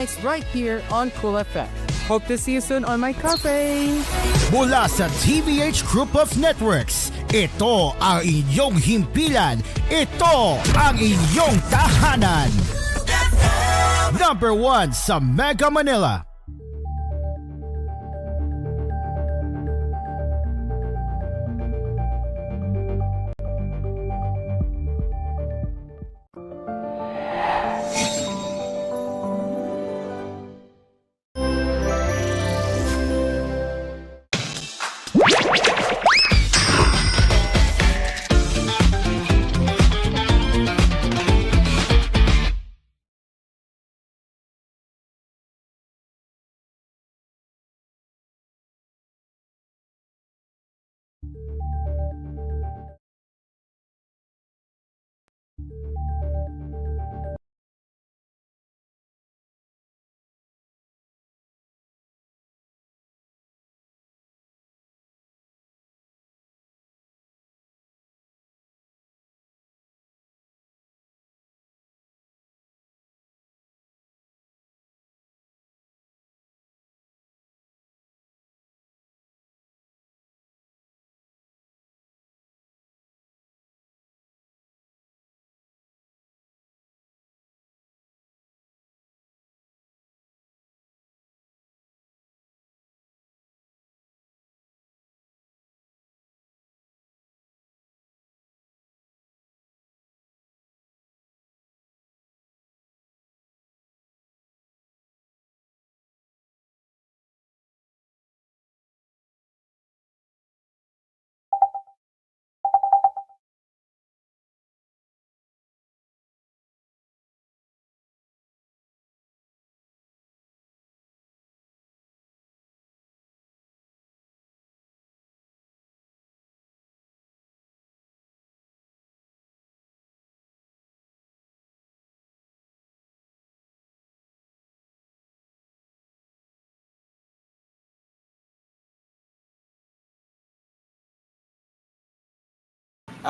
It's right here on Cool FM. Hope to see you soon on my cafe. Mula sa TVH Group of Networks, ito ang inyong himpilan. Ito ang inyong tahanan. Number 1 sa Mega Manila.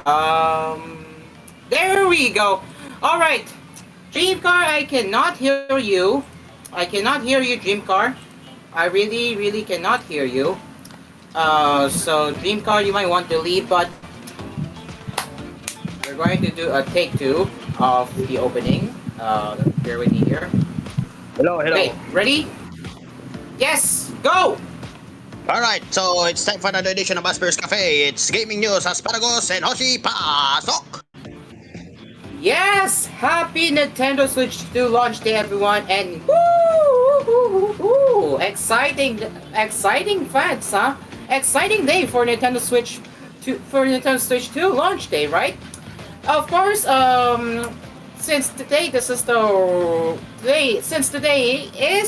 Um, there we go. All right, Dreamcar, I cannot hear you. I cannot hear you, Dreamcar. I really cannot hear you. So Dreamcar, you might want to leave, but we're going to do a take 2 of the opening. Bear with me here. Hello. Okay, ready? Yes, go! Alright, so it's time for another edition of Asphere's Cafe. It's gaming news, asparagus, and Hoshi Pasok! Yes! Happy Nintendo Switch 2 launch day, everyone! And woo! Exciting fans, huh? Exciting day for Nintendo Switch 2 launch day, right? Of course, since today is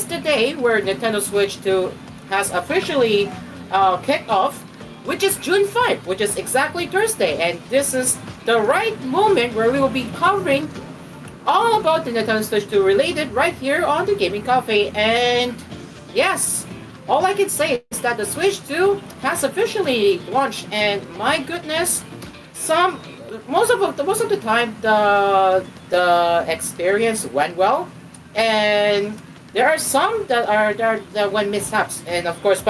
the day where Nintendo Switch 2 has officially kicked off, which is June 5, which is exactly Thursday, and this is the right moment where we will be covering all about the Nintendo Switch 2 related right here on the Gaming Cafe. And yes, all I can say is that the Switch 2 has officially launched, and my goodness, most of the time the experience went well, and there are some that went mishaps, and of course,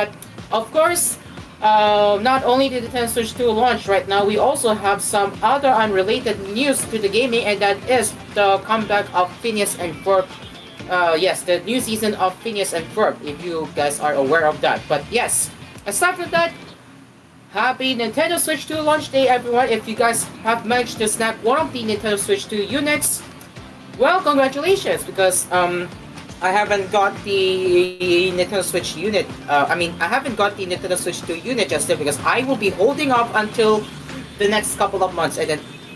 not only did the Nintendo Switch 2 launch right now, we also have some other unrelated news to the gaming, and that is the comeback of Phineas and Ferb. Yes, the new season of Phineas and Ferb, if you guys are aware of that. But yes, aside from that, happy Nintendo Switch 2 launch day, everyone. If you guys have managed to snag one of the Nintendo Switch 2 units, well, congratulations, because I haven't got the Nintendo Switch unit. I haven't got the Nintendo Switch 2 unit just yet because I will be holding off until the next couple of months.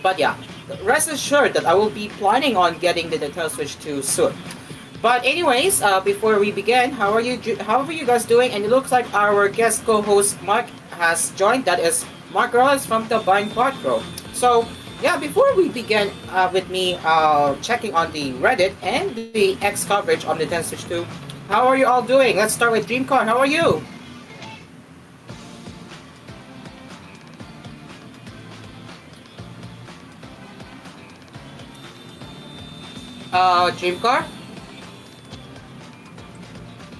But yeah, rest assured that I will be planning on getting the Nintendo Switch 2 soon. But anyways, before we begin, how are you guys doing? And it looks like our guest co-host Mark has joined. That is Mark Rollins from the Vine Quattro. So yeah, before we begin with me checking on the Reddit and the X coverage on the Nintendo Switch 2, how are you all doing? Let's start with Dreamcar. How are you? Dreamcar?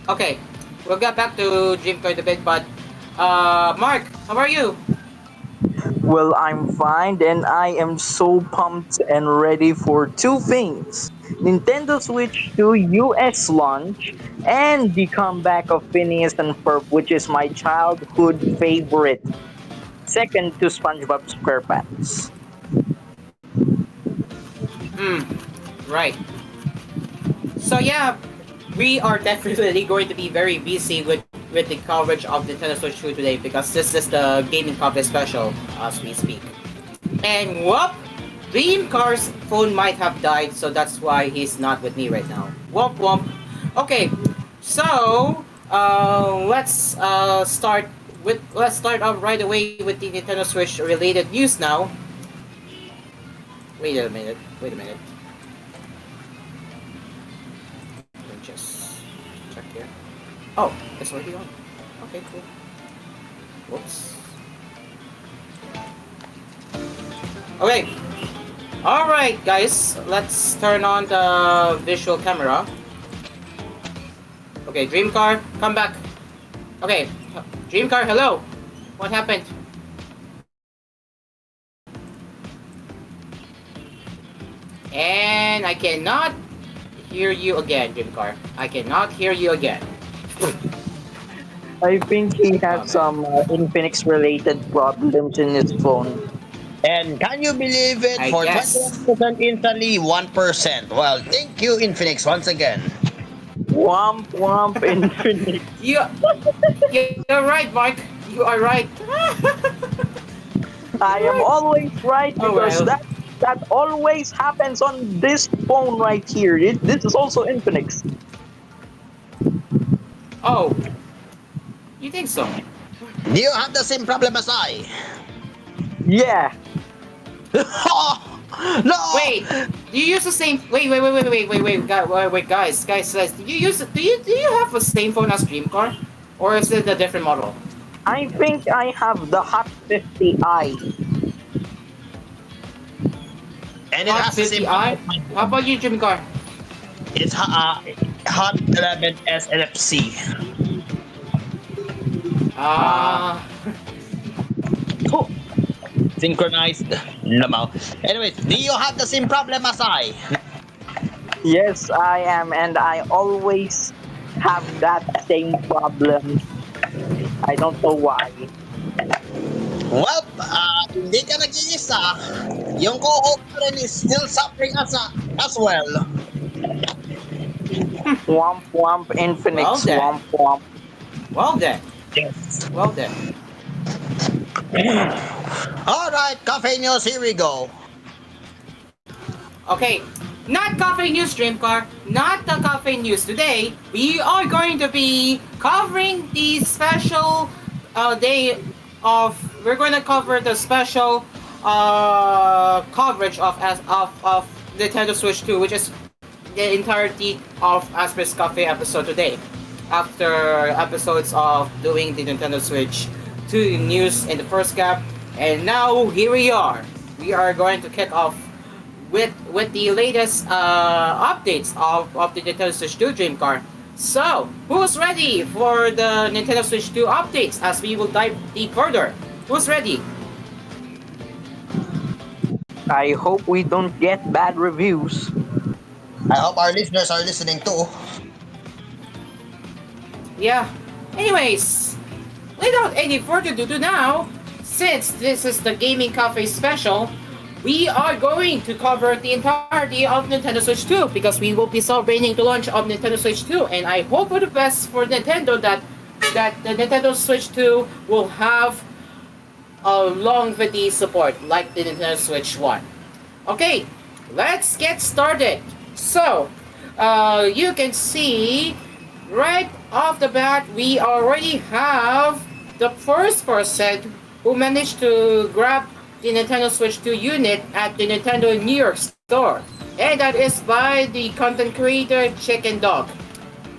Okay, we'll get back to Dream Card a bit, but Mark, how are you? Well, I'm fine and I am so pumped and ready for two things: Nintendo Switch 2 US launch and the comeback of Phineas and Ferb, which is my childhood favorite, second to SpongeBob SquarePants. Hmm. Right. So yeah, we are definitely going to be very busy with the coverage of Nintendo Switch 2 today because this is the gaming coverage special as we speak. And whoop, Dream Car's phone might have died, so that's why he's not with me right now. Whoop whoop. Okay, so let's start off right away with the Nintendo Switch related news now. Wait a minute. Wait a minute. Let me just check here. Oh, it's already on. Okay, cool. Whoops. Okay. Alright, guys. Let's turn on the visual camera. Okay, Dream Car, come back. Okay, Dream Car, hello. What happened? And I cannot hear you again, Dream Car. I cannot hear you again. I think he Oh, had man. some Infinix related problems in his phone. And can you believe it? I For guess. 21% instantly, 1%. Well, thank you, Infinix, once again. Womp womp Infinix. You're right, Mark. You are right. I am always right Oh because well. that always happens on this phone right here. This is also Infinix. Oh, you think so? Do you have the same problem as I? Yeah. No! Wait, do you use the same? Wait, guys. Do you have the same phone as Dreamcar, or is it a different model? I think I have the Hot 50i. And it Hot has the same 50i. problem as my How phone. about you, Dreamcar? It's Hot 11S NFC. Ah, Synchronized. Lamaw. Anyways, do you have the same problem as I? Yes, I am, and I always have that same problem. I don't know why. Well, hindi ka nag-iisa. Yung co-host ko rin is still suffering as well. Womp womp well Infinix, then. womp womp. Well then. Yes. Well then. Alright, cafe news, here we go. Okay, not Cafe News, Dreamcar. Not the Cafe News. Today, we are going to be covering the special day of. We're going to cover the special coverage of Nintendo Switch 2, which is the entirety of Asphere's Cafe episode today. After episodes of doing the Nintendo Switch 2 news in the first cap, and now here we are. We are going to kick off with the latest updates of the Nintendo Switch 2 Dream Car. So, who's ready for the Nintendo Switch 2 updates as we will dive deep further? Who's ready? I hope we don't get bad reviews. I hope our listeners are listening too. Yeah. Anyways, without any further ado now, since this is the Gaming Cafe special, we are going to cover the entirety of Nintendo Switch 2 because we will be celebrating the launch of Nintendo Switch 2, and I hope for the best for Nintendo that the Nintendo Switch 2 will have a longevity support like the Nintendo Switch 1. Okay, let's get started. So, you can see right off the bat we already have the first person who managed to grab the Nintendo Switch 2 unit at the Nintendo New York store. And that is by the content creator Chicken Dog.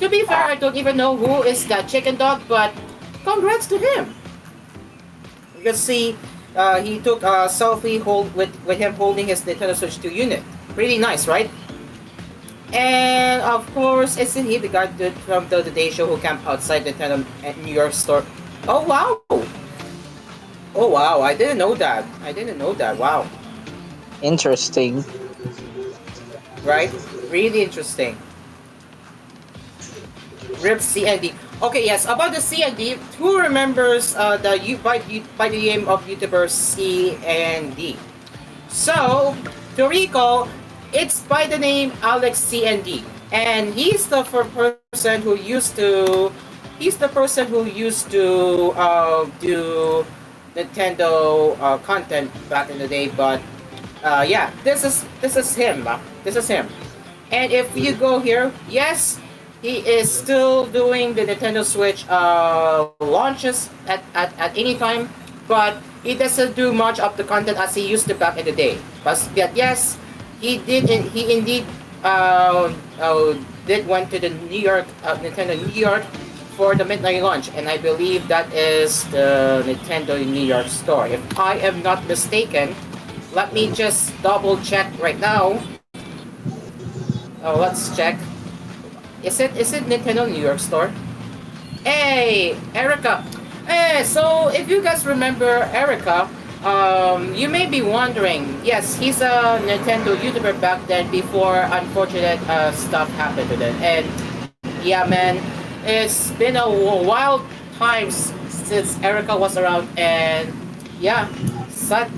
To be fair, I don't even know who is that Chicken Dog, but congrats to him. You can see he took a selfie with him holding his Nintendo Switch 2 unit. Pretty nice, right? And of course, isn't he the guy from the Today Show who camped outside the New York store? Oh wow! Oh wow! I didn't know that. I didn't know that. Wow! Interesting. Right? Really interesting. Rip CND. Okay, yes. About the CND, who remembers by the name of YouTuber CND? So to recall, it's by the name Alex CND, and he's the person who used to do Nintendo content back in the day. But yeah, this is him. This is him. And if you go here, yes, he is still doing the Nintendo Switch launches at any time, but he doesn't do much of the content as he used to back in the day. But yes, he indeed did went to the New York Nintendo New York for the midnight launch, and I believe that is the Nintendo New York store. If I am not mistaken, let me just double check right now. Oh, let's check. Is it Nintendo New York store? Hey, Erica. Hey, so if you guys remember Erica, you may be wondering. Yes, he's a Nintendo YouTuber back then before unfortunate stuff happened to them. And yeah, man, it's been a wild time since Erica was around, and yeah, sad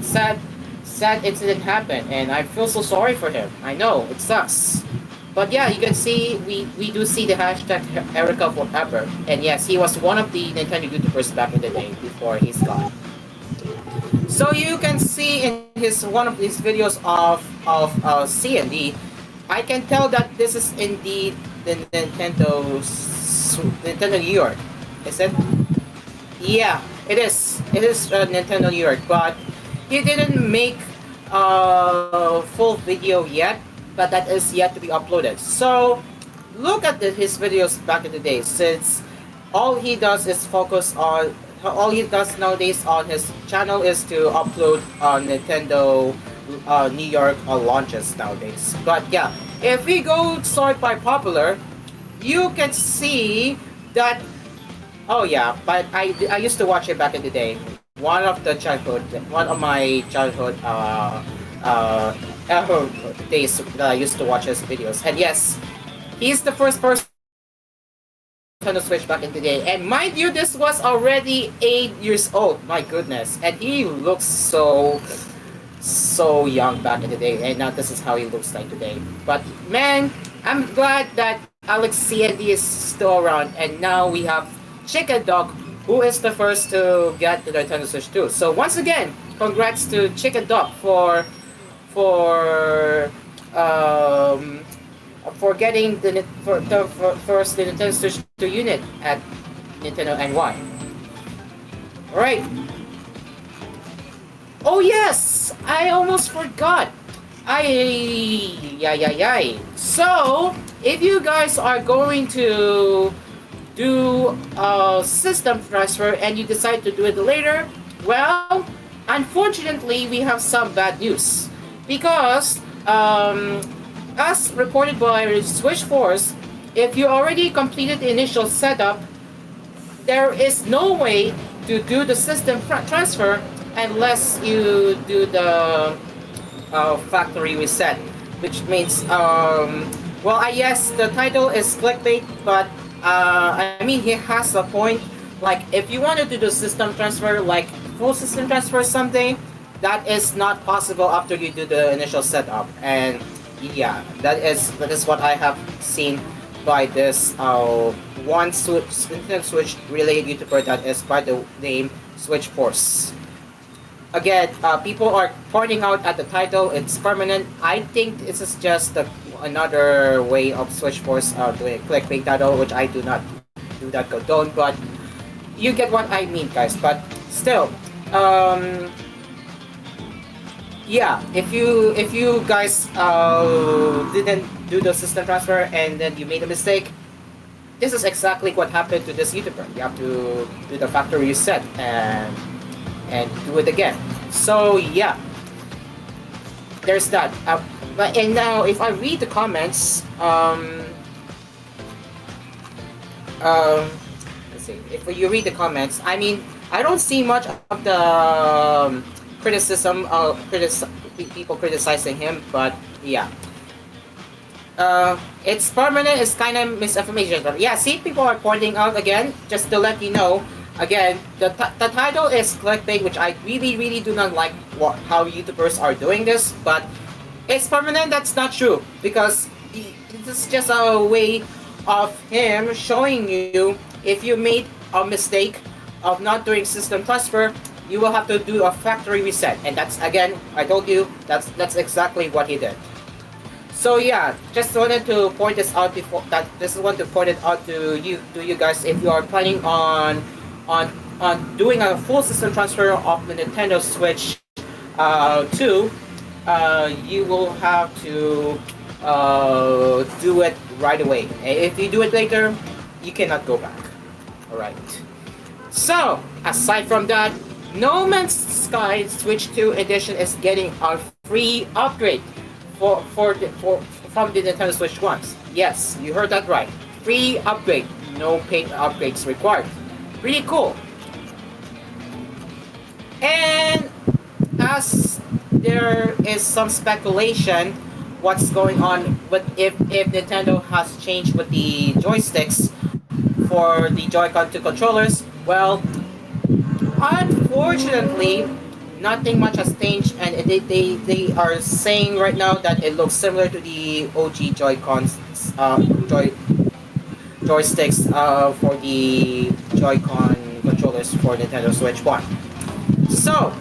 incident happened, and I feel so sorry for him. I know it sucks. But yeah, you can see we do see the hashtag Erica forever. And yes, he was one of the Nintendo YouTubers back in the day before he's gone. So you can see in his one of his videos of C&D, I can tell that this is indeed the Nintendo New York. Is it? Yeah, it is. It is Nintendo New York, but he didn't make a full video yet, but that is yet to be uploaded. So look at his videos back in the day, since all he does is focus on all he does nowadays on his channel is to upload Nintendo New York launches nowadays. But yeah, if we go sort by popular, you can see that. Oh yeah, but I used to watch it back in the day. One of my childhood days that I used to watch his videos. And yes, he's the first person Nintendo Switch back in the day. And mind you, this was already 8 years old. My goodness, and he looks so young back in the day. And now this is how he looks like today. But man, I'm glad that Alex CND is still around, and now we have Chicken Dog, who is the first to get the Nintendo Switch 2. So once again, congrats to Chicken Dog for getting the first the Nintendo Switch 2 unit at Nintendo NY. Alright. Oh yes! I almost forgot. So, if you guys are going to do a system transfer and you decide to do it later, well, unfortunately, we have some bad news. Because, as reported by Switch Force, if you already completed the initial setup, there is no way to do the system transfer unless you do the factory reset, which means yes, the title is clickbait, but I mean, he has a point. Like, if you wanted to do system transfer, like full system transfer something, that is not possible after you do the initial setup. And yeah, that is what I have seen by this one Nintendo Switch related YouTuber that is by the name Switch Force. Again, people are pointing out at the title, it's permanent. I think this is just another way of Switch Force doing a clickbait title, which I do not do that condone, but you get what I mean, guys. But still, yeah, if you guys didn't do the system transfer and then you made a mistake, this is exactly what happened to this YouTuber. You have to do the factory reset and do it again. So yeah, there's that. But and now if I read the comments, let's see. If you read the comments, I mean, I don't see much of the criticism, people criticizing him. But yeah, it's permanent. It's kind of misinformation. But yeah, see, people are pointing out again, just to let you know. Again, the title is clickbait, which I really do not like how YouTubers are doing this. But it's permanent. That's not true because this is just a way of him showing you if you made a mistake of not doing system transfer, you will have to do a factory reset, and that's again, I told you, that's exactly what he did. So yeah, just wanted to point this out before that. This is want to point it out to you guys if you are planning on doing a full system transfer of the Nintendo Switch 2. You will have to do it right away. If you do it later, you cannot go back. Alright. So, aside from that, No Man's Sky Switch 2 Edition is getting a free upgrade from the Nintendo Switch 1. Yes, you heard that right. Free upgrade. No paid upgrades required. Pretty cool. And as there is some speculation what's going on with if Nintendo has changed with the joysticks for the Joy-Con 2 controllers, well, unfortunately, nothing much has changed, and they are saying right now that it looks similar to the OG Joy-Cons, joysticks for the Joy-Con controllers for Nintendo Switch 1. So,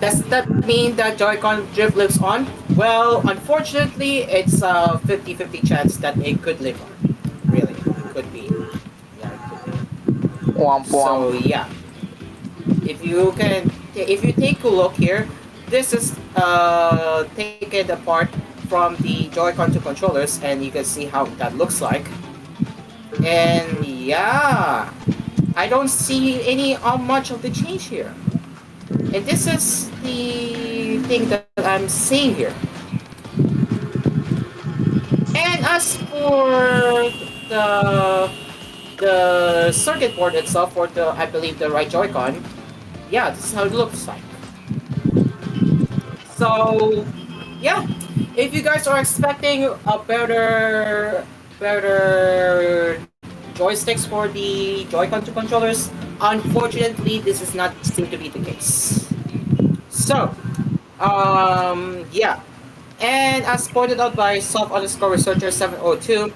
does that mean that Joy-Con drift lives on? Well, unfortunately, it's a 50-50 chance that it could live on. Really, it could be. Yeah, it could be. Womp womp. So yeah, if you take a look here, this is taken apart from the Joy-Con 2 controllers, and you can see how that looks like. And yeah, I don't see any much of the change here. And this is the thing that I'm seeing here. And as for the circuit board itself for I believe the right Joy-Con, yeah, this is how it looks like. So yeah, if you guys are expecting a better joysticks for the Joy-Con 2 controllers, unfortunately, this is not seem to be the case. So, yeah. And as pointed out by Soft_Researcher702,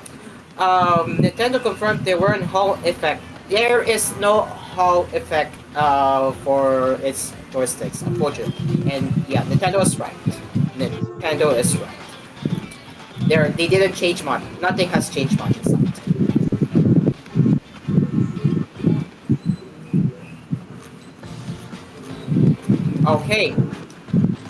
Nintendo confirmed there weren't Hall effect. There is no Hall effect for its joysticks, unfortunately. And yeah, Nintendo is right. Nintendo is right. They didn't change much. Nothing has changed much inside. Okay,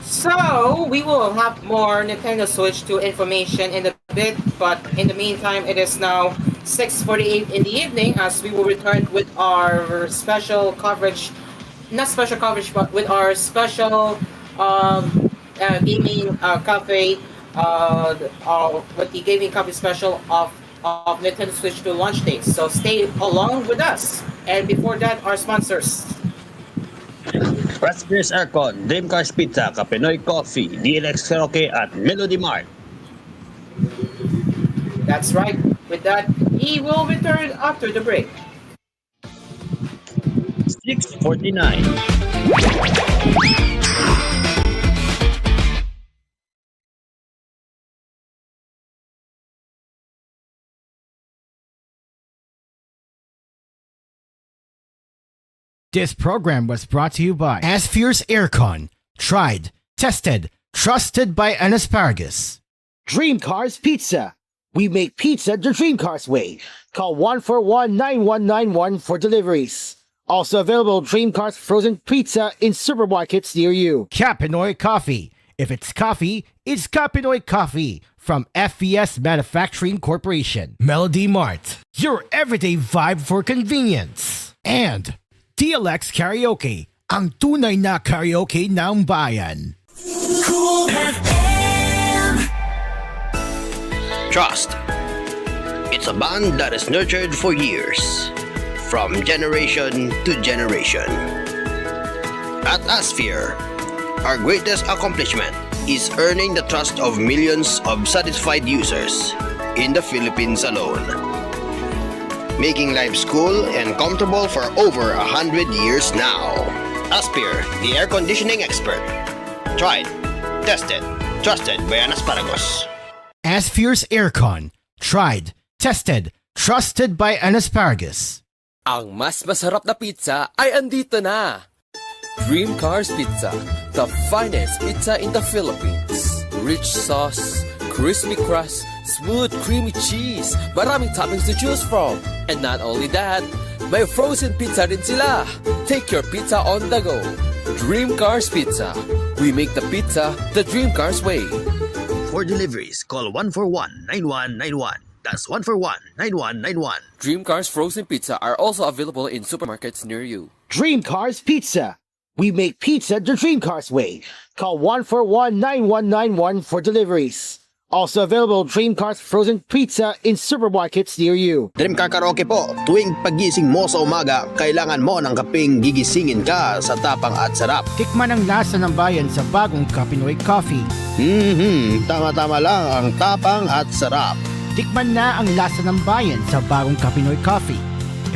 so we will have more Nintendo Switch 2 information in a bit, but in the meantime, it is now 6:48 in the evening as we will return with our special coverage, not special coverage, but with our special gaming cafe, with the gaming cafe special of Nintendo Switch 2 launch date. So stay along with us. And before that, our sponsors. Raspberries Aircon, Dream Cars Pizza, Kapinoy Coffee, DLX Karaoke at Melody Mart. That's right. With that, we will return after the break. 6:49. This program was brought to you by Asphere's Aircon. Tried, tested, trusted by an asparagus. Dream Cars Pizza. We make pizza the Dream Cars way. Call 141-9191 for deliveries. Also available Dream Cars frozen pizza in supermarkets near you. Kapinoy Coffee. If it's coffee, it's Kapinoy Coffee from FVS Manufacturing Corporation. Melody Mart. Your everyday vibe for convenience. And DLX Karaoke, ang tunay na karaoke ng bayan. Cool FM. Trust. It's a bond that is nurtured for years, from generation to generation. At Asphere, our greatest accomplishment is earning the trust of millions of satisfied users in the Philippines alone. Making life cool and comfortable for over 100 years now. Asphere, the air conditioning expert. Tried, tested, trusted by an asparagus. Asphere's Aircon. Tried, tested, trusted by an asparagus. Ang mas masarap na pizza ay andito na! Dream Cars Pizza, the finest pizza in the Philippines. Rich sauce, crispy crust, smooth creamy cheese, maraming toppings to choose from. And not only that, may frozen pizza rin sila. Take your pizza on the go. Dream Cars Pizza. We make the pizza the Dream Cars way. For deliveries, call 141-9191. That's 141-9191. Dream Cars Frozen Pizza are also available in supermarkets near you. Dream Cars Pizza. We make pizza the Dream Cars way. Call 141-9191 for deliveries. Also available Dream Cars Frozen Pizza in supermarkets near you. Dream Car Karaoke po, tuwing pagising mo sa umaga, kailangan mo ng kapeng gigisingin ka sa tapang at sarap. Tikman ang lasa ng bayan sa bagong Kapinoy Coffee. Tama-tama lang ang tapang at sarap. Tikman na ang lasa ng bayan sa bagong Kapinoy Coffee.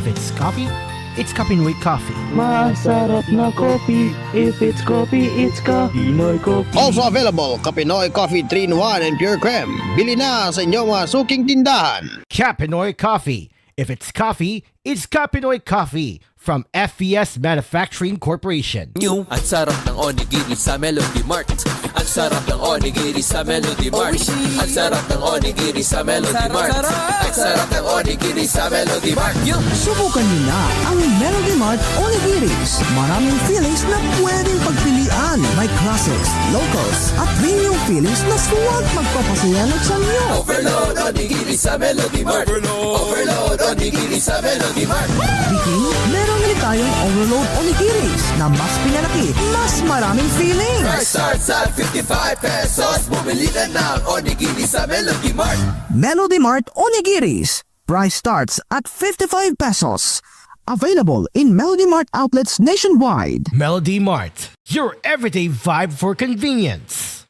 If it's coffee, it's Kapinoy Coffee. Masarap na coffee. If it's coffee, it's Kapinoy Coffee. Also available, Kapinoy Coffee 3-in-1 and Pure Creme. Bili na sa inyong mga suking tindahan. Kapinoy Coffee. If it's coffee, it's Kapinoy Coffee from FVS Manufacturing Corporation. Yung ang sarap ng onigiri sa Melody Mart. Ang sarap ng onigiri sa Melody Mart. Ang sarap ng onigiri sa Melody Mart. Ang sarap ng onigiri sa Melody Mart. Subukan niyo na ang Melody Mart Onigiris. Maraming feelings na pwedeng pagpilian. May classics, locals, at premium feelings na suwag magpapasaya ng sanyo. Overload onigiri sa Melody Mart. Overload onigiri sa Melody Mart. Biking, meron ulit tayong Overload Onigiris na mas pinalaki, mas maraming feelings. Price starts at 55 pesos. Bumili na ng onigiri sa Melody Mart. Melody Mart Onigiris. Price starts at 55 pesos. Available in Melody Mart outlets nationwide. Melody Mart, your everyday vibe for convenience.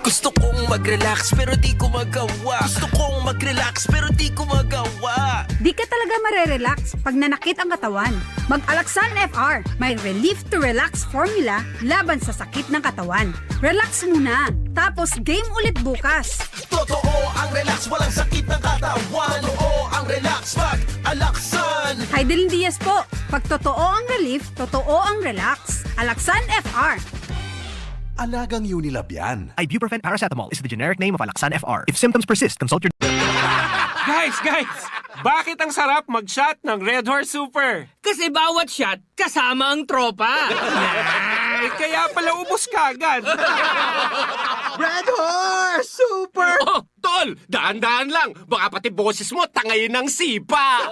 Gusto kong mag-relax pero di ko magawa. Gusto kong mag-relax pero di ko magawa. Di ka talaga marerelax pag nanakit ang katawan. Mag-Alaxan FR, may relief to relax formula laban sa sakit ng katawan. Relax muna, tapos game ulit bukas. Totoo ang relax, walang sakit ng katawan. Totoo ang relax, mag-Alaxan. Heidelin Diaz po, pag totoo ang relief, totoo ang relax. Alaxan FR. Alagang Unilab yan. Ibuprofen paracetamol is the generic name of Alaxan FR. If symptoms persist, consult your... Guys! Bakit ang sarap mag-shot ng Red Horse Super? Kasi bawat shot, kasama ang tropa. Kaya pala ubos ka agad. Red Horse Super! Oh, tol! Daan-daan lang. Baka pati boses mo tangayin ng sipa.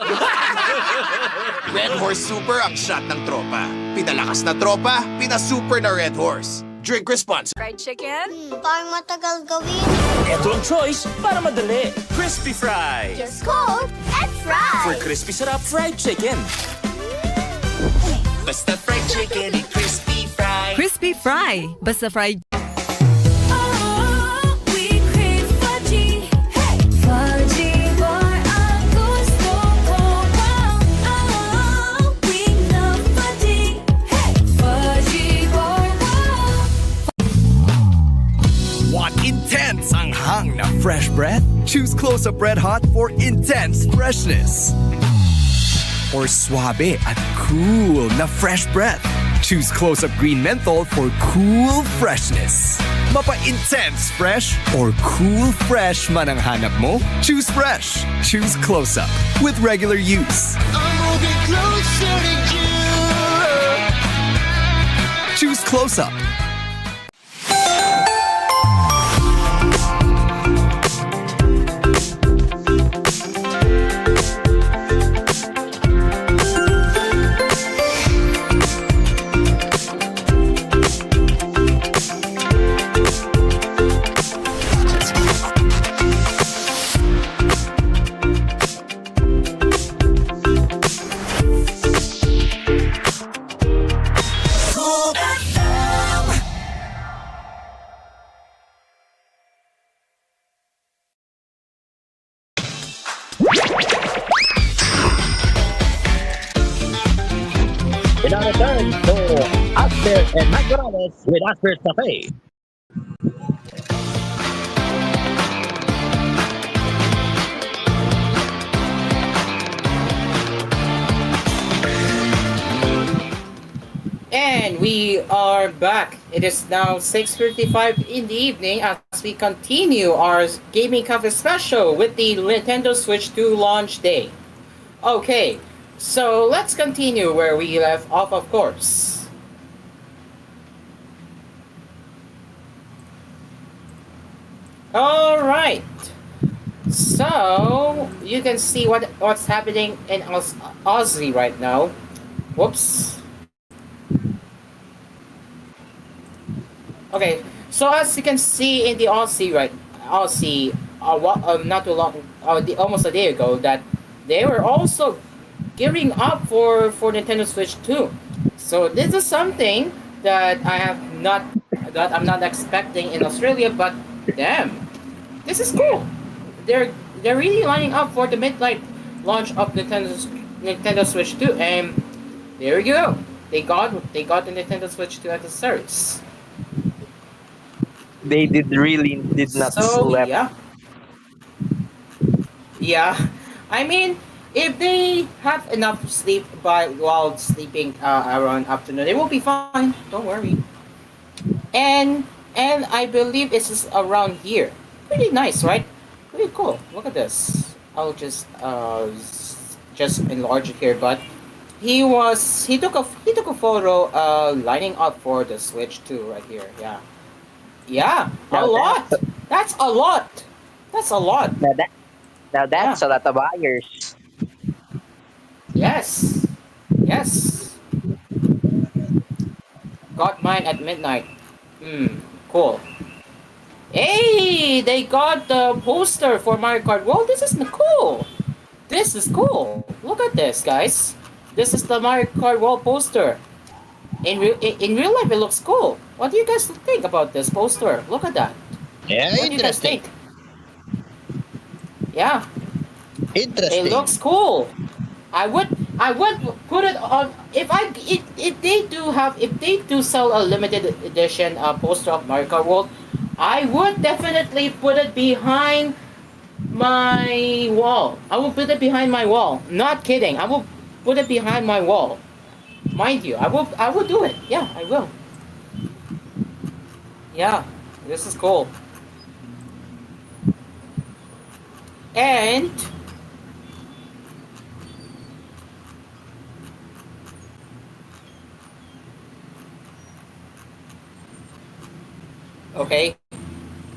Red Horse Super ang shot ng tropa. Pinalakas na tropa, pinasuper na Red Horse. Drink responsibly. Fried chicken? Parang matagal gawin. Ito ang choice para madali. Crispy Fry. Just cold and fry. For crispy sarap fried chicken. Basta fried chicken, crispy fry. Crispy Fry. Basta fried. Intense ang hang na fresh breath? Choose Close-Up Red Hot for intense freshness. Or suabe at cool na fresh breath? Choose Close-Up Green Menthol for cool freshness. Mapa-intense fresh or cool fresh man ang hanap mo? Choose fresh. Choose Close-Up with regular use. I'm moving closer to you. Choose Close-Up. We now return to Asphere and McDonald's with Asphere's Cafe. And we are back. It is now 6:55 in the evening as we continue our gaming cafe special with the Nintendo Switch 2 launch day. Okay, so let's continue where we left off, of course. All right. So you can see what's happening in Aussie right now. Whoops. Okay, so as you can see in the Aussie, not too long, almost a day ago, that they were also gearing up for Nintendo Switch 2. So this is something that I'm not expecting in Australia, but damn, this is cool. They're really lining up for the midnight launch of Nintendo Switch 2, and there you go. They got the Nintendo Switch 2 at the service. They did not So sleep. Yeah. I mean, if they have enough sleep while sleeping around afternoon, it will be fine. Don't worry. And I believe it's just around here. Pretty nice, right? Pretty cool. Look at this. I'll just enlarge it here, but he took a photo lining up for the Switch 2 right here. Yeah. Yeah, a lot. That's a lot. That's a lot. Now that's a lot of buyers. Yes. Yes. Got mine at midnight. Cool. Hey, they got the poster for Mario Kart World. This is cool. This is cool. Look at this, guys. This is the Mario Kart World poster. In real life, it looks cool. What do you guys think about this poster? Look at that. Yeah, what do you guys think? Yeah. Interesting. It looks cool. I would put it on if they do sell a limited edition poster of Mario Kart World. I would definitely put it behind my wall. I will put it behind my wall. Not kidding. I will put it behind my wall. Mind you, I will do it. Yeah, I will. Yeah, this is cool. And okay,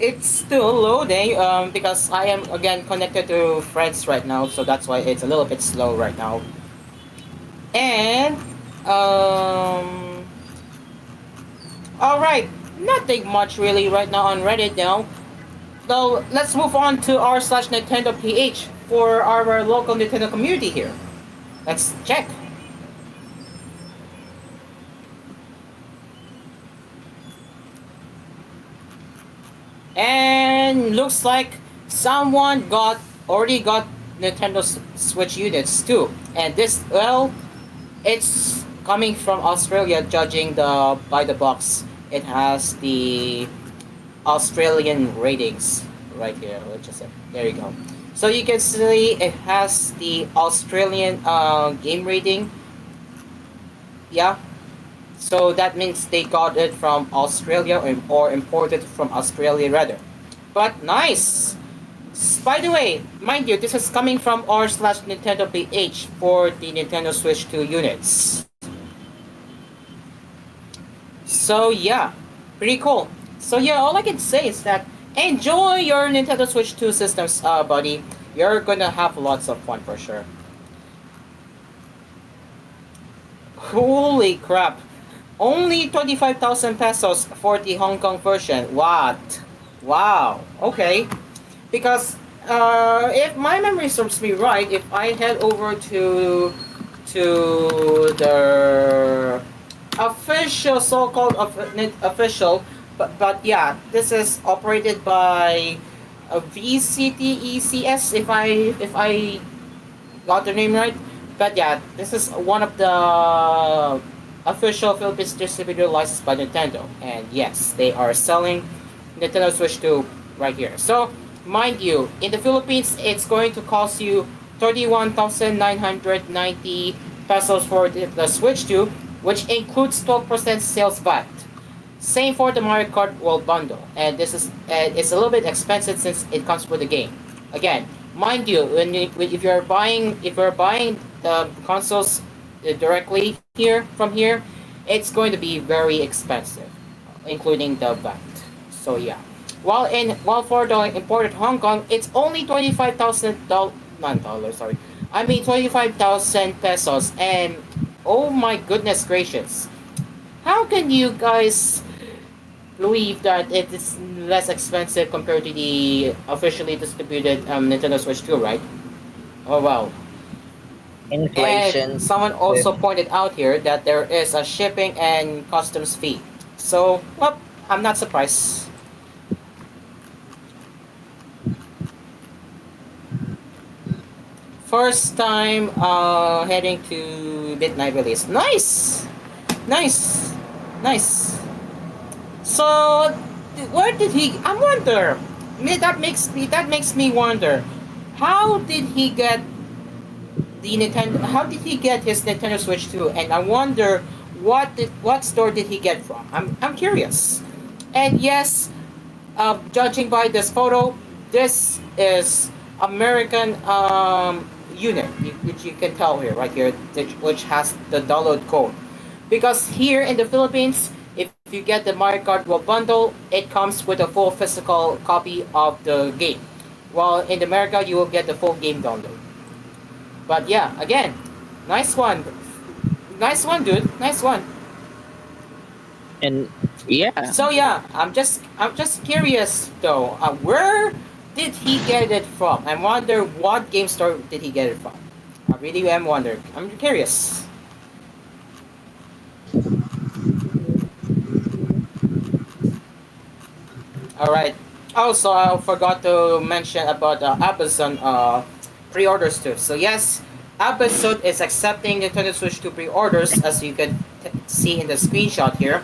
it's still loading because I am again connected to friends right now, so that's why it's a little bit slow right now. And all right, nothing much really right now on Reddit now. So let's move on to r/Nintendo PH for our local Nintendo community here. Let's check. And looks like someone already got Nintendo Switch units too. And this, well, it's coming from Australia, judging by the box. It has the Australian ratings right here. Let's just say, there you go. So you can see it has the Australian game rating. Yeah. So that means they got it from Australia or imported from Australia rather. But nice. By the way, mind you, this is coming from r/Nintendo PH for the Nintendo Switch 2 units. So yeah, pretty cool. So yeah, all I can say is that enjoy your Nintendo Switch 2 systems, buddy. You're gonna have lots of fun for sure. Holy crap. Only 25,000 pesos for the Hong Kong version. What? Wow. Okay. Because if my memory serves me right, if I head over to the official, so-called official, but yeah, this is operated by VCTECS, if I got the name right. But yeah, this is one of the official Philippines distributor licensed by Nintendo, and yes, they are selling Nintendo Switch 2 right here. So, mind you, in the Philippines, it's going to cost you 31,990 pesos for the Switch 2, which includes 12% sales VAT. Same for the Mario Kart World Bundle, and this is it's a little bit expensive since it comes with the game. Again, mind you, if you're buying the consoles directly here from here, it's going to be very expensive, including the VAT. So yeah, while for the imported Hong Kong, it's only $25,000 not dollars. Sorry, I mean 25,000 pesos, and oh my goodness gracious, how can you guys believe that it is less expensive compared to the officially distributed Nintendo Switch 2, right? Oh wow. Inflation. And someone also pointed out here that there is a shipping and customs fee. So, well, I'm not surprised. First time heading to midnight release. Nice! Nice! Nice! So, where did he? I wonder. That makes me wonder. How did he get the Nintendo? How did he get his Nintendo Switch 2? And I wonder what store did he get from? I'm curious. And yes, judging by this photo, this is American unit, which you can tell here, right here, which has the download code. Because here in the Philippines, if you get the Mario Kart World Bundle, it comes with a full physical copy of the game. While in America, you will get the full game download. But yeah, again, nice one. Nice one, dude. Nice one. And yeah. So yeah, I'm just curious though. Where did he get it from? I wonder what game store did he get it from. I really am wondering. I'm curious. All right. Also, I forgot to mention about Amazon pre-orders too. So yes, Amazon is accepting Nintendo Switch 2 pre-orders, as you can see in the screenshot here.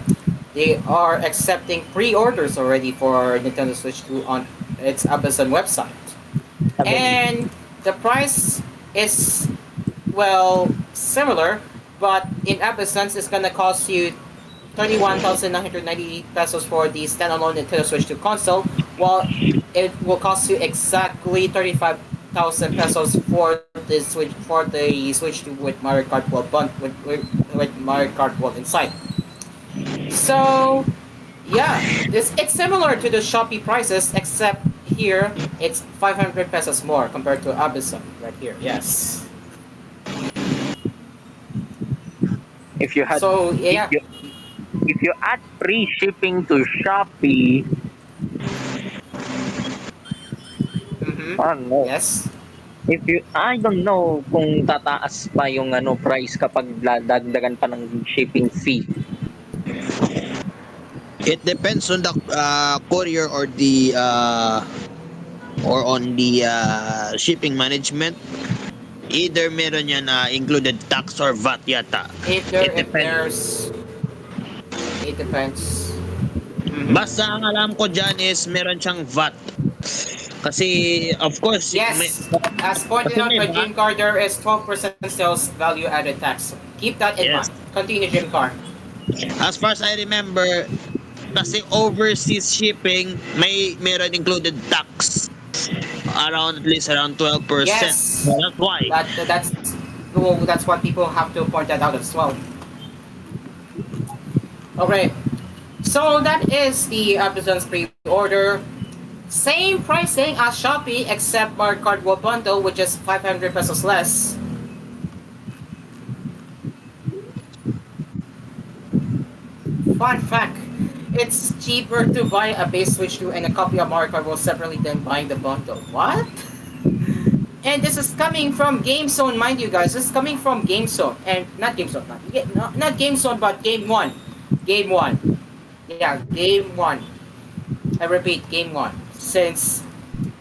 They are accepting pre-orders already for Nintendo Switch 2 on its Amazon website. And the price is, well, similar, but in Amazon it's gonna cost you 31,990 pesos for the standalone Nintendo Switch 2 console, while it will cost you exactly 35,000 pesos for the Switch 2 with Mario Kart World with Mario Kart World inside. So yeah, it's similar to the Shopee prices, except here it's 500 pesos more compared to Amazon right here. Yes. If you had So yeah. if you add free shipping to Shopee, ano? Yes. I don't know kung tataas pa yung price kapag dadagdagan pa ng shipping fee. It depends on the courier or the or on the shipping management. Either meron yan included tax or VAT yata. It depends. Basta ang alam ko dyan is meron siyang VAT. Kasi, of course, Yes, as pointed out by Jim Carr, there is 12% sales value added tax. Keep that in mind. Continue, Jim Carr. As far as I remember, kasi overseas shipping, meron included tax. At least around 12%. Yes. That's why. That's what people have to point that out as well. Okay, so that is the Amazon's pre-order. Same pricing as Shopee, except Mario Kart World Bundle, which is 500 pesos less. Fun fact, it's cheaper to buy a base Switch 2 and a copy of Mario Kart World separately than buying the bundle. What? And this is coming from GameZone, mind you guys. This is coming from GameZone. And not GameZone, not GameZone, but Game 1. Game 1. Yeah, Game 1. I repeat, Game 1. Since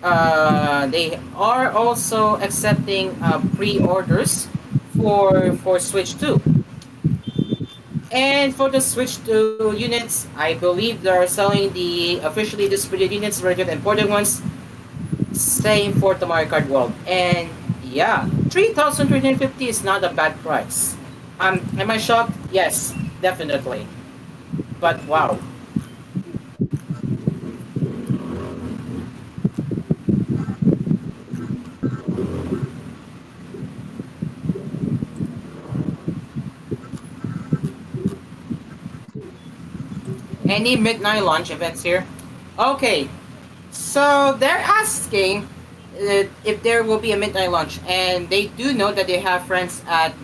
they are also accepting pre-orders for Switch 2. And for the Switch 2 units, I believe they are selling the officially distributed units rather than imported ones. Same for the Mario Kart World. And yeah, 3,350 is not a bad price. Am I shocked? Yes, definitely. But wow. Any midnight launch events here? Okay, so they're asking if there will be a midnight launch, and they do know that they have friends at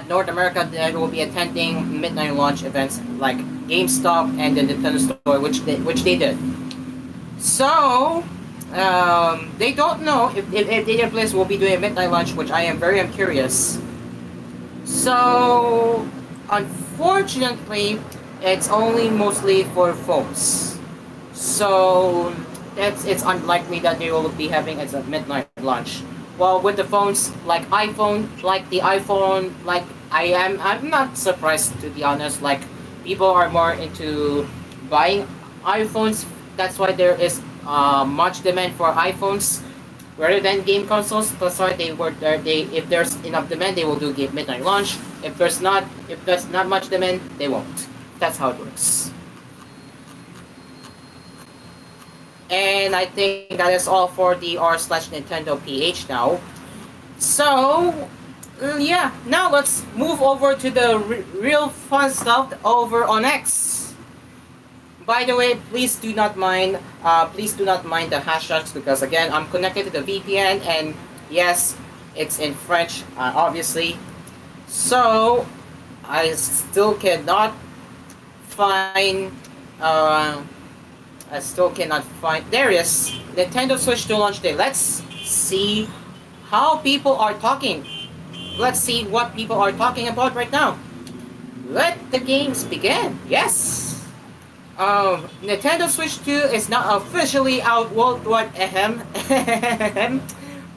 North America that will be attending midnight launch events like GameStop and the Nintendo Store, which they did. So they don't know if Data Bliss will be doing a midnight launch, which I am very curious. So unfortunately, it's only mostly for phones. So it's unlikely that they will be having as a midnight launch. Well, with the phones like the iPhone, like I'm not surprised to be honest. Like people are more into buying iPhones. That's why there is much demand for iPhones rather than game consoles. That's why they if there's enough demand, they will do game midnight launch. If there's not much demand, they won't. That's how it works. And I think that is all for the r/Nintendo PH now. So, yeah, now let's move over to the real fun stuff over on X. By the way, please do not mind the hashtags because again, I'm connected to the VPN and yes, it's in French, obviously. So, I still cannot find there it is. Nintendo Switch 2 launch day. Let's see how people are talking. Let's see what people are talking about right now. Let the games begin. Yes. Nintendo Switch 2 is not officially out worldwide.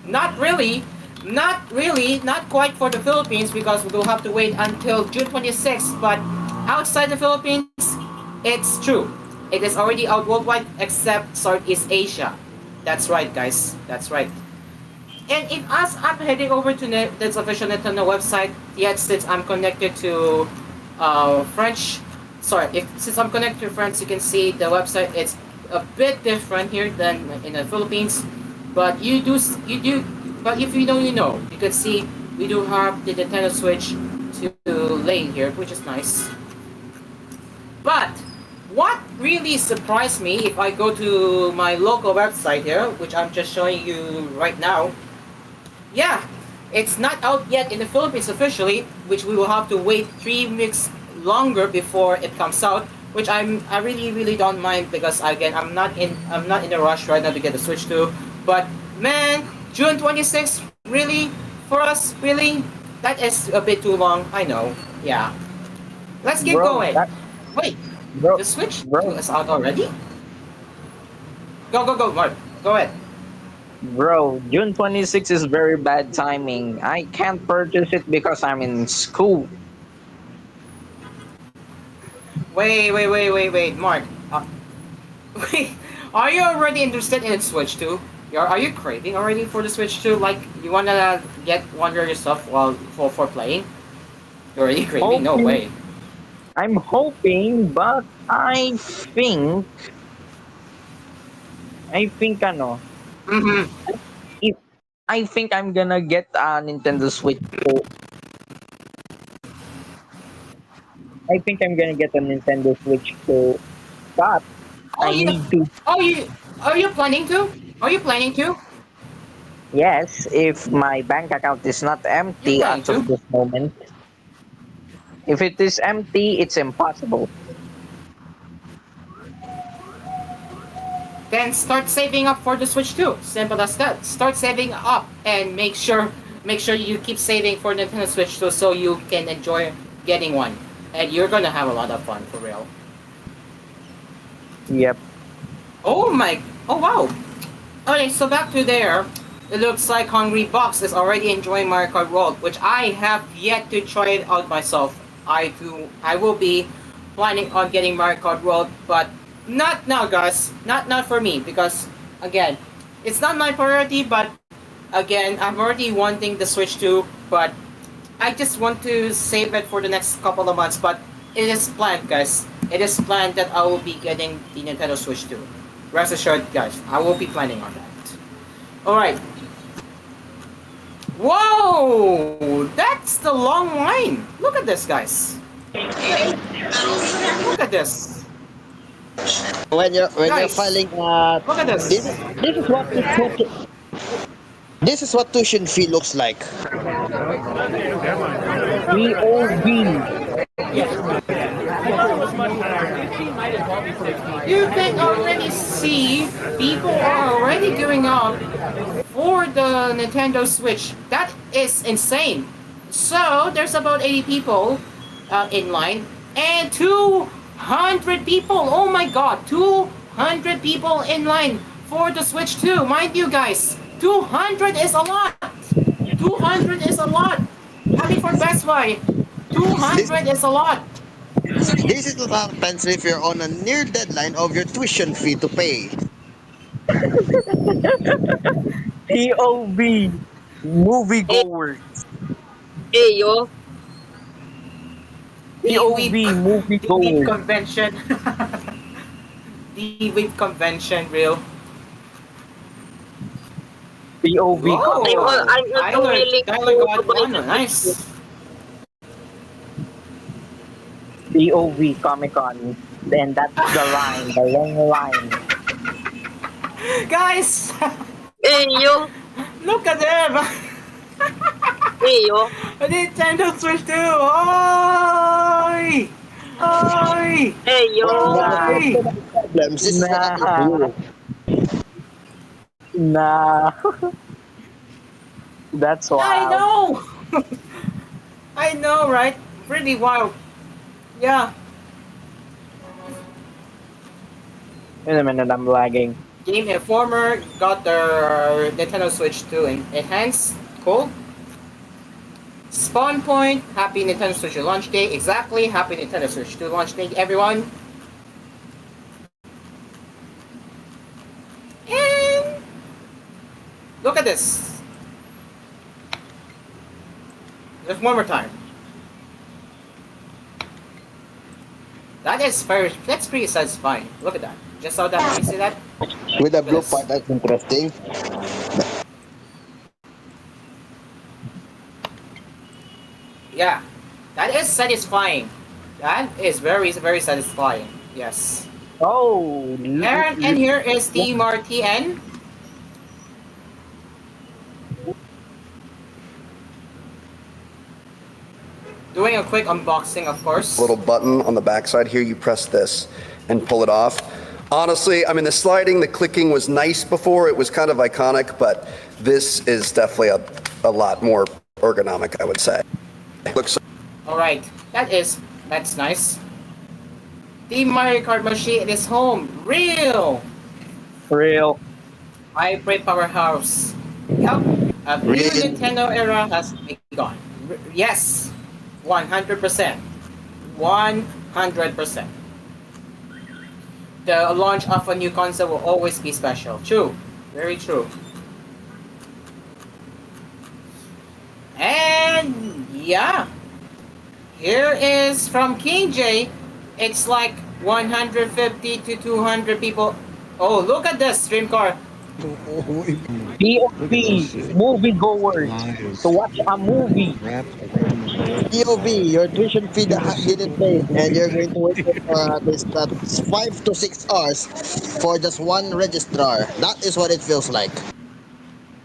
Not really. Not quite for the Philippines because we'll have to wait until June 26th. But outside the Philippines, it's true. It is already out worldwide except Southeast Asia. That's right, guys. That's right. And if I'm heading over to this official Nintendo website, yet since I'm connected to French, since I'm connected to French, you can see the website. It's a bit different here than in the Philippines, but you do. But if you know, you know. You can see we do have the Nintendo Switch to lane here, which is nice. But what really surprised me, if I go to my local website here, which I'm just showing you right now, yeah, it's not out yet in the Philippines officially, which we will have to wait 3 weeks longer before it comes out, which I really don't mind because again I'm not in a rush right now to get the Switch 2. But man, June 26th, really for us, really, that is a bit too long. I know. Yeah, let's get going. Wait. Bro, the Switch 2 is out already? Go, Mark. Go ahead. Bro, June 26 is very bad timing. I can't purchase it because I'm in school. Wait, Mark. Wait, are you already interested in Switch 2? Are you craving already for the Switch 2? Like, you wanna get one yourself while for playing? You're already craving? No way. I'm hoping, but I think ano. I think I'm gonna get a Nintendo Switch 2. I think I'm gonna get a Nintendo Switch 2, but I need to. Are you planning to? Are you planning to? Yes, if my bank account is not empty as of this moment. If it is empty, it's impossible. Then start saving up for the Switch 2. Simple as that. Start saving up and make sure you keep saving for Nintendo Switch 2 so you can enjoy getting one. And you're gonna have a lot of fun for real. Yep. Oh wow. Okay, so back to there. It looks like Hungry Box is already enjoying Mario Kart World, which I have yet to try it out myself. I will be planning on getting Mario Kart World, but not now, guys. Not for me, because again, it's not my priority. But again, I'm already wanting the Switch 2, but I just want to save it for the next couple of months. But it is planned, guys. It is planned that I will be getting the Nintendo Switch 2. Rest assured, guys, I will be planning on that. Alright. Whoa! That's the long line! Look at this, guys. Look at this. When you're Guys, filing, look at this. This is what tuition fee looks like. POV. You can already see people are already gearing up for the Nintendo Switch. That is insane. So there's about 80 people in line and 200 people. Oh my god, 200 people in line for the Switch 2. Mind you guys, 200 is a lot. 200 is a lot. Happy for Best Buy. 200 is a lot. This is what happens if you're on a near deadline of your tuition fee to pay. POV. Moviegoers. Hey, yo. POV. The Moviegoers. convention. The whip convention, real. POV. Whoa. I'm also willing Tyler to got buy one. the Nice. POV Comic Con. Then that's the line, the long line. Guys, Hey, yo. look at them. Hey, yo. A Nintendo Switch 2. Oi! Oi! Hey, yo. Oi! Problems. This is what happens to you. Nah. That's wild. I know. I know, right? Pretty wild. Yeah. Wait a minute, I'm lagging. Game Informer got their Nintendo Switch 2 enhanced. Cool. Spawn Point, happy Nintendo Switch 2 launch day. Exactly, happy Nintendo Switch 2 launch day, everyone. And look at this. Just one more time. That's pretty satisfying. Look at that. Just saw that. You see that? With the blue part, that's interesting. Yeah, that is satisfying. That is very, very satisfying. Yes. Oh, and here is the Martien. Doing a quick unboxing, of course. Little button on the backside here, you press this and pull it off. Honestly, I mean, the sliding, the clicking was nice before. It was kind of iconic, but this is definitely a lot more ergonomic, I would say. Looks. All right, that's nice. The Mario Kart machine is home. Real. Hybrid powerhouse. Yep. A new Nintendo era has begun. Yes. 100%. 100%. The launch of a new console will always be special. True. Very true. And yeah. Here is from King J. It's like 150 to 200 people. Oh, look at this stream car. POV, moviegoers, to watch a movie. POV, your tuition fee didn't pay, and you're going to wait for this 5 to 6 hours for just one registrar. That is what it feels like.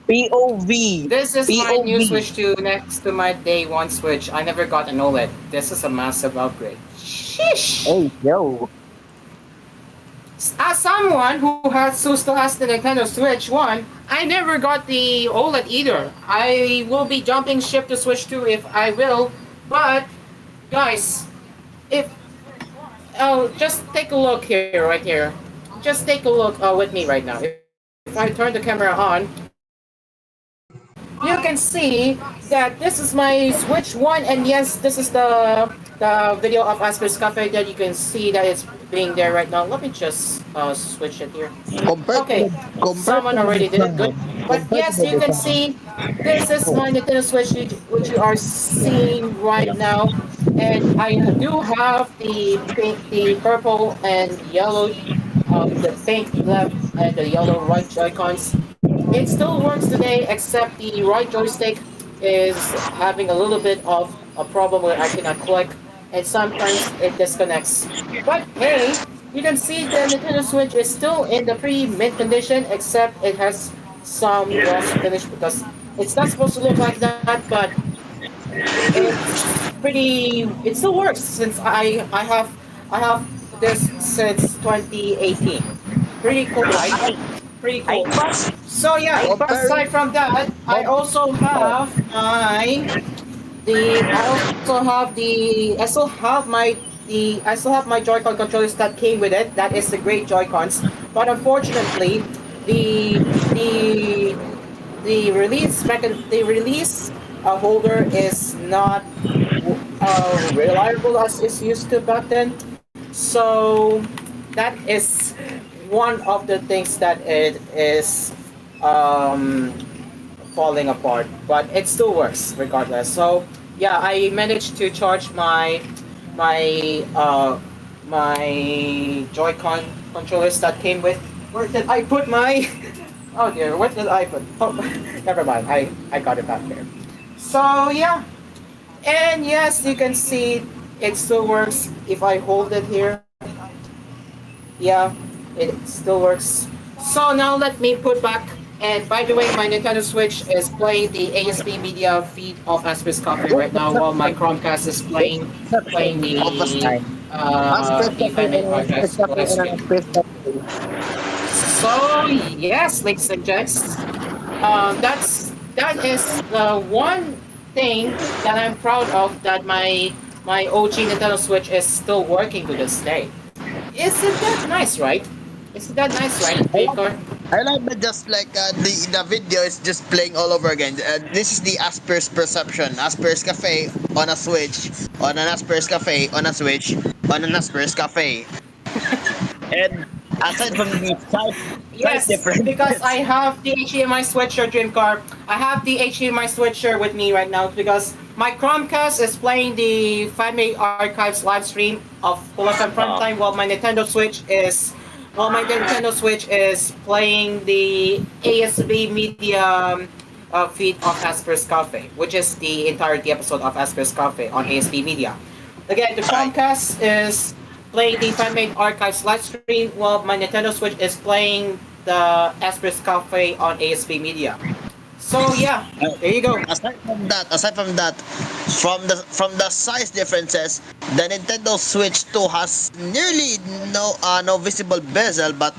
POV. This is my new Switch 2 next to my day one Switch. I never got an OLED. This is a massive upgrade. Sheesh. Hey, yo. As someone who still has the Nintendo Switch 1, I never got the OLED either. I will be jumping ship to Switch 2 if I will. But, guys, just take a look here, right here. Just take a look with me right now. If I turn the camera on, you can see that this is my Switch 1, and yes, this is the video of Asphere's Cafe that you can see that it's being there right now. Let me just switch it here. Okay, someone already did it, good. But yes, you can see this is my Nintendo Switch, which you are seeing right now, and I do have the pink, the purple and yellow, the pink left and the yellow right Joy-Cons. It still works today, except the right joystick is having a little bit of a problem where I cannot click, and sometimes it disconnects. But hey, you can see the Nintendo Switch is still in the pretty mint condition, except it has some rust finish because it's not supposed to look like that, but it's pretty. It still works since I have this since 2018. Pretty cool, right? Pretty cool. So yeah, aside from that, I also have I still have my Joy-Con controllers that came with it. That is the great Joy-Cons. But unfortunately, the the the release holder is not reliable as it used to back then. So that is one of the things that it is falling apart, but it still works regardless. So yeah, I managed to charge my Joy-Con controllers that came with. Where did I put my? Oh dear, where did I put? Oh, never mind. I got it back there. So yeah, and yes, you can see it still works if I hold it here. Yeah, it still works. So now let me put back. And by the way, my Nintendo Switch is playing the ASP Media feed of Asphere's Cafe right now, while my Chromecast is playing the Family Podcast live stream. So yes, ladies and gents, that is the one thing that I'm proud of, that my OG Nintendo Switch is still working to this day. Isn't that nice, right? Isn't that nice, right, Baker? I like that just like the video is just playing all over again. This is the Asphere's perception. Asphere's Cafe on a Switch, on an Asphere's Cafe on a Switch, on an Asphere's Cafe. And aside from the size difference, because I have the HDMI switcher, Dreamcar. I have the HDMI switcher with me right now because my Chromecast is playing the Family Archives live stream of Pulasan Frontline, while my Nintendo Switch is playing the ASB Media feed of Asphere's Cafe, which is the entirety episode of Asphere's Cafe on ASB Media. Again, the Chromecast is playing the Fan-Made Archives live stream, while my Nintendo Switch is playing the Asphere's Cafe on ASB Media. So yeah, there you go. Aside from that, from the size differences, the Nintendo Switch 2 has nearly no visible bezel, but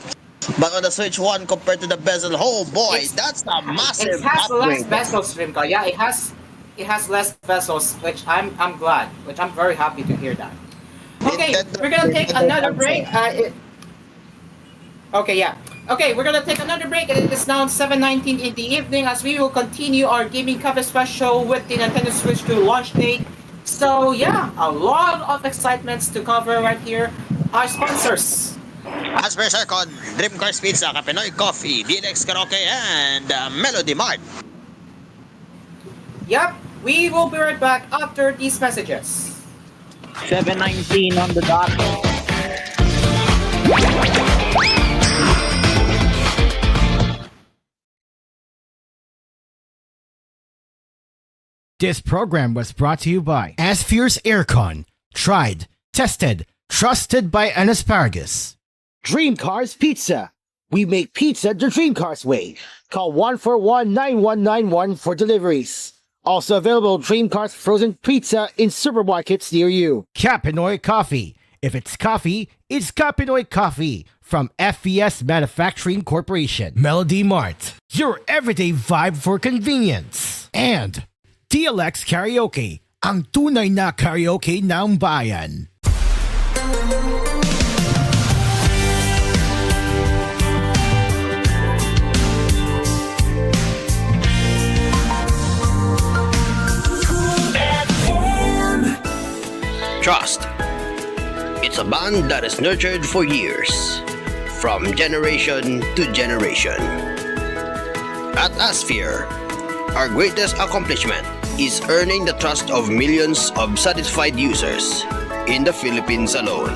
on the Switch 1 compared to the bezel, oh boy, that's a massive It has upgrade. less bezels, Rimka. Yeah, it has less bezels, which I'm glad, which I'm very happy to hear that. Okay, we're gonna take another break. Okay, we're gonna take another break. It is now 7:19 in the evening as we will continue our Gaming Cafe special with the Nintendo Switch 2 launch date. So yeah, a lot of excitements to cover right here. Our sponsors. Asphere Circon, Dream Cars Pizza, Kapinoy Coffee, DNX Karaoke, and Melody Mart. Yep, we will be right back after these messages. 7:19 on the dot. This program was brought to you by Asphere's Aircon. Tried, tested, trusted by an asparagus. Dream Cars Pizza. We make pizza the Dream Cars way. Call 141-9191 for deliveries. Also available Dream Cars frozen pizza in supermarkets near you. Kapinoy Coffee. If it's coffee, it's Kapinoy Coffee from FES Manufacturing Corporation. Melody Mart. Your everyday vibe for convenience. And TLX Karaoke, ang tunay na karaoke ng bayan. trust. It's a bond that is nurtured for years, from generation to generation. At Asphere, our greatest accomplishment is earning the trust of millions of satisfied users in the Philippines alone.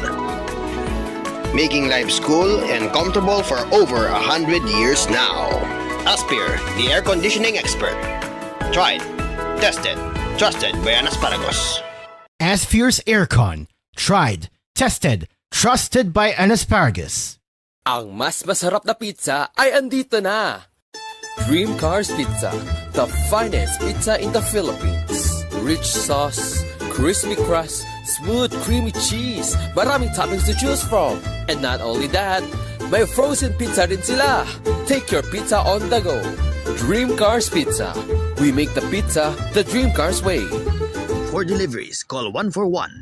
Making life cool and comfortable for over 100 years now. Asphere, the air conditioning expert. Tried, tested, trusted by an asparagus. Asphere's Aircon. Tried, tested, trusted by an asparagus. Ang mas masarap na pizza ay andito na. Dream Cars Pizza, the finest pizza in the Philippines. Rich sauce, crispy crust, smooth creamy cheese, maraming toppings to choose from. And not only that, may frozen pizza rin sila. Take your pizza on the go. Dream Cars Pizza. We make the pizza the Dream Cars way. For deliveries, call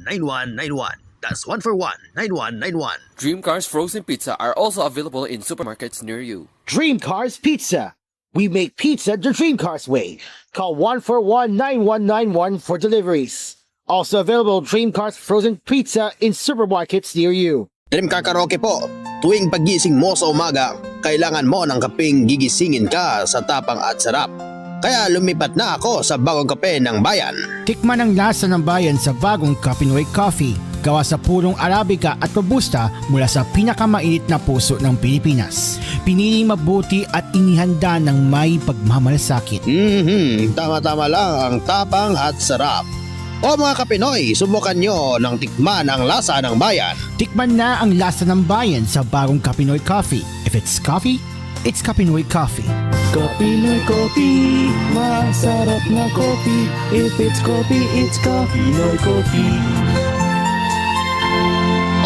141-9191. That's 141-9191. Dream Cars Frozen Pizza are also available in supermarkets near you. Dream Cars Pizza. We make pizza the Dream Cars way. Call 141-9191 for deliveries. Also available Dream Cars Frozen Pizza in supermarkets near you. Dream Car Karaoke po. Tuwing pagising mo sa umaga, kailangan mo ng kapeng gigisingin ka sa tapang at sarap. Kaya lumipat na ako sa bagong kape ng bayan. Tikman ang lasa ng bayan sa bagong Kapinoy Coffee. Gawa sa purong Arabica at Robusta mula sa pinakamainit na puso ng Pilipinas. Piniling mabuti at inihanda ng may pagmamalasakit. Tama-tama lang ang tapang at sarap. O mga Kapinoy, subukan nyo ng tikman ang lasa ng bayan. Tikman na ang lasa ng bayan sa bagong Kapinoy Coffee. If it's coffee, it's Kapinoy Coffee. Kapinoy Coffee, masarap na coffee. If it's coffee, it's Kapinoy Coffee.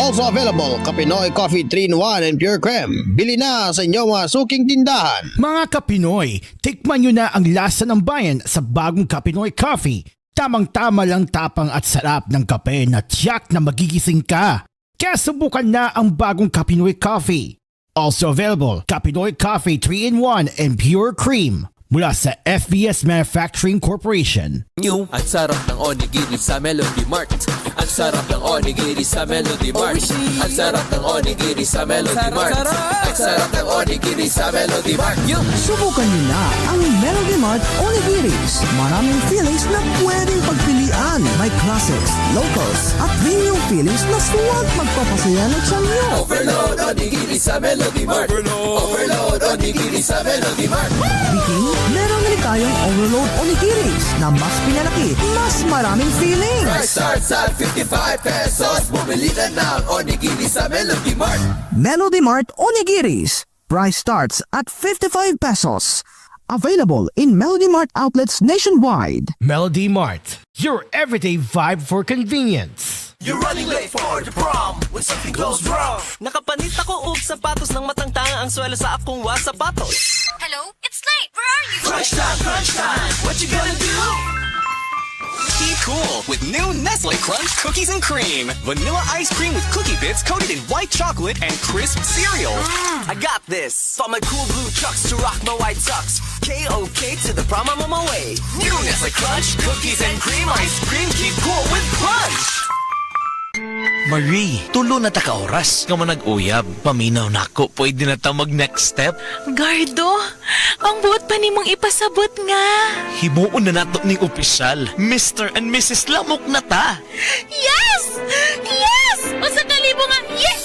Also available, Kapinoy Coffee 3-in-1 and Pure Creme. Bili na sa inyong mga suking tindahan. Mga Kapinoy, tikman nyo na ang lasa ng bayan sa bagong Kapinoy Coffee. Tamang-tama lang tapang at sarap ng kape na tiyak na magigising ka. Kaya subukan na ang bagong Kapinoy Coffee. Also available, Kapinoy Coffee 3-in-1 and Pure Cream mula sa FBS Manufacturing Corporation. New at sarap ng onigiri sa Melody Mart. Ang sarap ng onigiri sa Melody Mart. Ang sarap ng onigiri sa Melody Mart. Ang sarap ng onigiri sa Melody Mart. Subukan niyo na ang Melody Mart Onigiris. Maraming feelings na pwedeng pagpilian. May classics, locals, at premium feelings na suwag magpapasaya ng sanyo. Overload onigiri sa Melody Mart. Overload onigiri sa Melody Mart. Biking, meron rin tayong overload onigiris na mas pinalaki, mas maraming feelings. Price starts at 55 pesos. Bumili na ng onigiri sa Melody Mart. Melody Mart Onigiris. Price starts at 55 pesos. Available in Melody Mart outlets nationwide. Melody Mart, your everyday vibe for convenience. You're running late for the prom when something goes wrong. Nakapanit ako og sapatos ng matangtanga ang swela sa akong sapatos. Hello? It's late. Where are you? Crunch time. What you gonna do? Keep cool with new Nestle Crunch Cookies and Cream. Vanilla ice cream with cookie bits coated in white chocolate and crisp cereal. I got this. Got my cool blue chucks to rock my white socks. K-O-K to the prom, I'm on my way. New Nestle Crunch Cookies and Cream ice cream. Keep cool with Crunch. Marie, tulo na ta ka oras nga manag-uyab. Paminaw na ako, pwede na ta mag-next step. Gardo, ang buot pa nimong ipasabot nga. Himuon na nato ning opisyal. Mr. and Mrs. Lamok na ta. Yes! Yes! O sa kalibo nga, yes!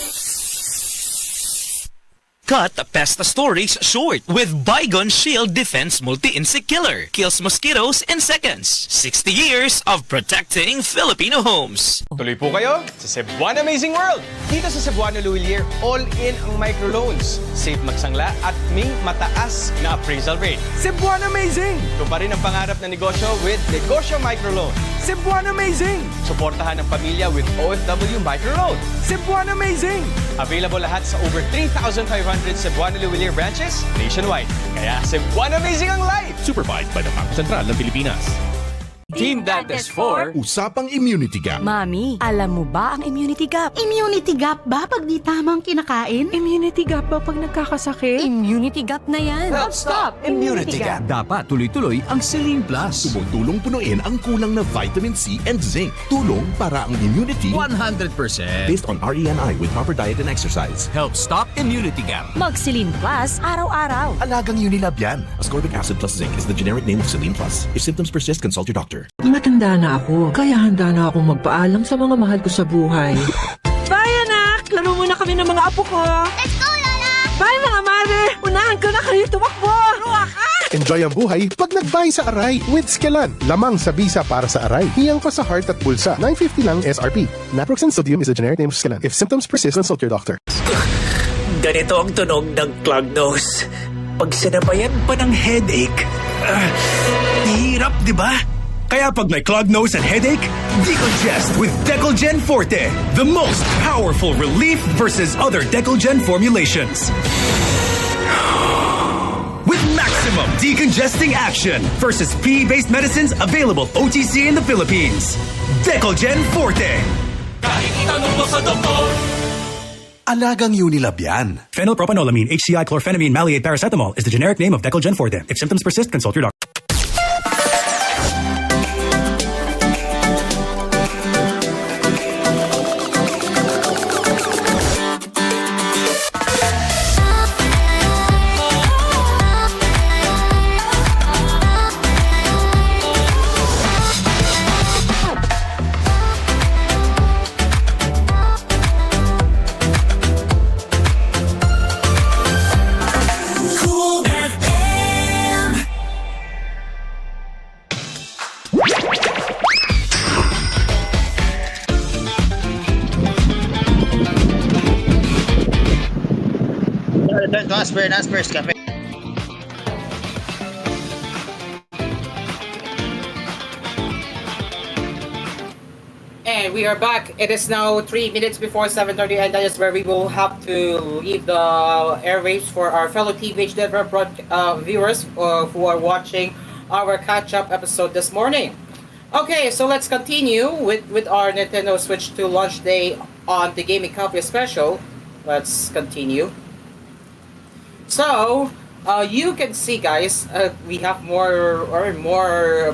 Cut Pesta Stories short with Bygone Shield Defense Multi-Insect Killer. Kills mosquitoes in seconds. 60 years of protecting Filipino homes. Tuloy po kayo sa Cebuan Amazing World! Dito sa Cebuan Luwilier, all-in ang microloans. Safe magsangla at may mataas na appraisal rate. Cebuan Amazing! Ito pa rin ang pangarap na negosyo with Negosyo Microloan. Cebuan Amazing! Suportahan ang pamilya with OFW Microloan. Cebuan Amazing! Available lahat sa over 3,500 Cebuano Luwilier branches nationwide. Kaya Cebuan Amazing ang life! Supervised by the Bangko Sentral ng Pilipinas. Team Dantes for Usapang Immunity Gap. Mami, alam mo ba ang immunity gap? Immunity gap ba pag di tamang kinakain? Immunity gap ba pag nagkakasakit? Immunity gap na yan. Stop! Immunity Gap. Dapat tuloy-tuloy ang Selene Plus. Tumutulong punuin ang kulang na vitamin C and zinc. Tulong para ang immunity 100% based on RENI with proper diet and exercise. help stop immunity gap. Mag-Celine Plus araw-araw. Alagang Unilab yan. Ascorbic acid plus zinc is the generic name of Selene Plus. If symptoms persist, consult your doctor. Matanda na ako, kaya handa na akong magpaalam sa mga mahal ko sa buhay. Bye, anak! Laro muna kami ng mga apo ko. Let's go, Lola! Bye, mga mare! Unahan ko na kayo tumakbo! Ruwa ka! Enjoy ang buhay pag nagbay sa Aray with Skelan. Lamang sa bisa para sa Aray. Hiyang pa sa heart at bulsa. $9.50 lang SRP. Naproxen sodium is a generic name of Skelan. If symptoms persist, consult your doctor. Ganito ang tunog ng clogged nose. Pag sinabayan pa ng headache, hirap, di ba? Kaya pag may clogged nose and headache, decongest with Decolgen Forte, the most powerful relief versus other Decolgen formulations. With maximum decongesting action versus PE-based medicines available OTC in the Philippines. Decolgen Forte. Kahit itanong mo sa doktor, Alagang Unilab yan. Phenylpropanolamine, HCI, chlorphenamine, maleate, paracetamol is the generic name of Decolgen Forte. If symptoms persist, consult your doctor. To Asphere's Cafe. And we are back. It is now 3 minutes before 7:30, and that is where we will have to leave the airwaves for our fellow TVH Network viewers who are watching our catch-up episode this morning. Okay, so let's continue with our Nintendo Switch 2 launch day on the Gaming Coffee special. Let's continue. So, you can see, guys, we have more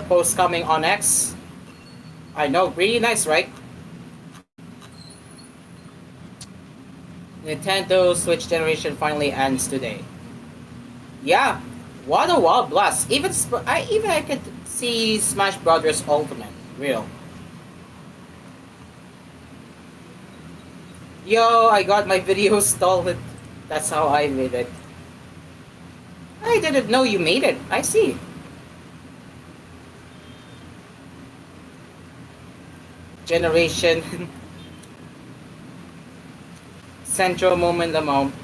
posts coming on X. I know, really nice, right? Nintendo Switch generation finally ends today. Yeah, what a wild blast! I could see Smash Brothers Ultimate, real. Yo, I got my video stalled. That's how I made it. I didn't know you made it. I see. Generation. Central moment amount.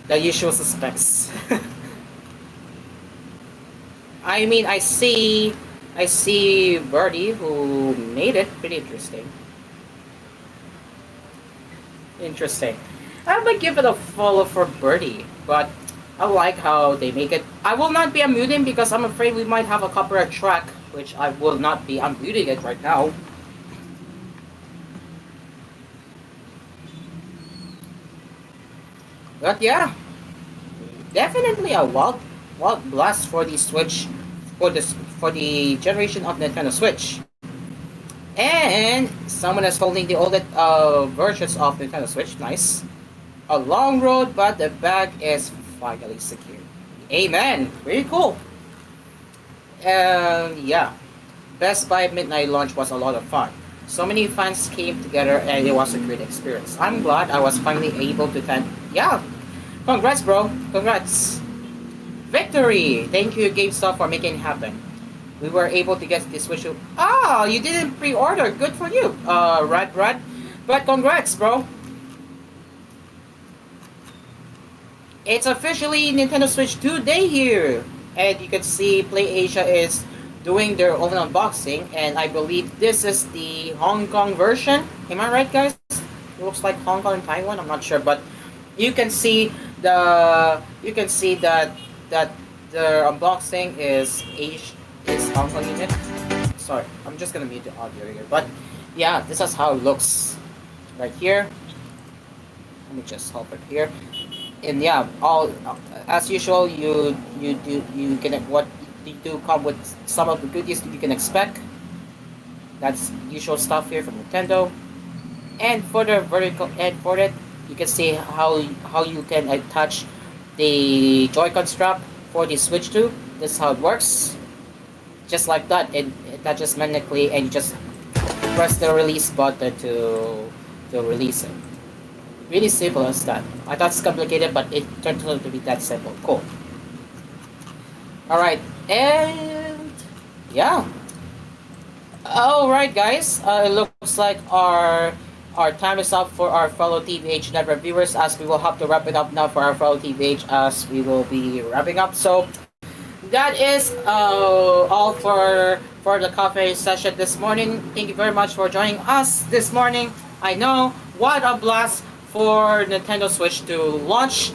The usual suspects. I mean, I see Birdie who made it. Pretty interesting. Interesting. I might give it a follow for Birdie, but I like how they make it. I will not be unmuting because I'm afraid we might have a copyright track, which I will not be unmuting it right now. But yeah, definitely a wild blast for the Switch, for the generation of Nintendo Switch. And someone is holding the older versions of Nintendo Switch. Nice. A long road, but the bag is finally secured. Amen. Very cool. Yeah, Best Buy Midnight launch was a lot of fun. So many fans came together and it was a great experience. I'm glad I was finally able to attend. Yeah, congrats, bro. Congrats. Victory. Thank you, GameStop, for making it happen. We were able to get the Switch. Ah, you didn't pre-order. Good for you, Rad. But congrats, bro. It's officially Nintendo Switch 2 day here. And you can see PlayAsia is doing their own unboxing. And I believe this is the Hong Kong version. Am I right, guys? It looks like Hong Kong and Taiwan. I'm not sure. But you can see that the unboxing is Hong Kong unit. Sorry, I'm just gonna mute the audio here. But yeah, this is how it looks right here. Let me just help it here. And yeah, all as usual, you can what you do come with some of the goodies that you can expect. That's usual stuff here from Nintendo. And for the vertical and for it, you can see how you can attach the Joy-Con strap for the Switch 2. This is how it works. Just like that, it attaches magnetically, and you just press the release button to release it. Really simple as that. I thought it's complicated, but it turned out to be that simple. Cool. Alright, and yeah. Alright guys, it looks like our time is up for our fellow TVH Network viewers, as we will have to wrap it up now for our fellow TVH as we will be wrapping up. So that is all for the cafe session this morning. Thank you very much for joining us this morning. I know, what a blast for Nintendo Switch to launch.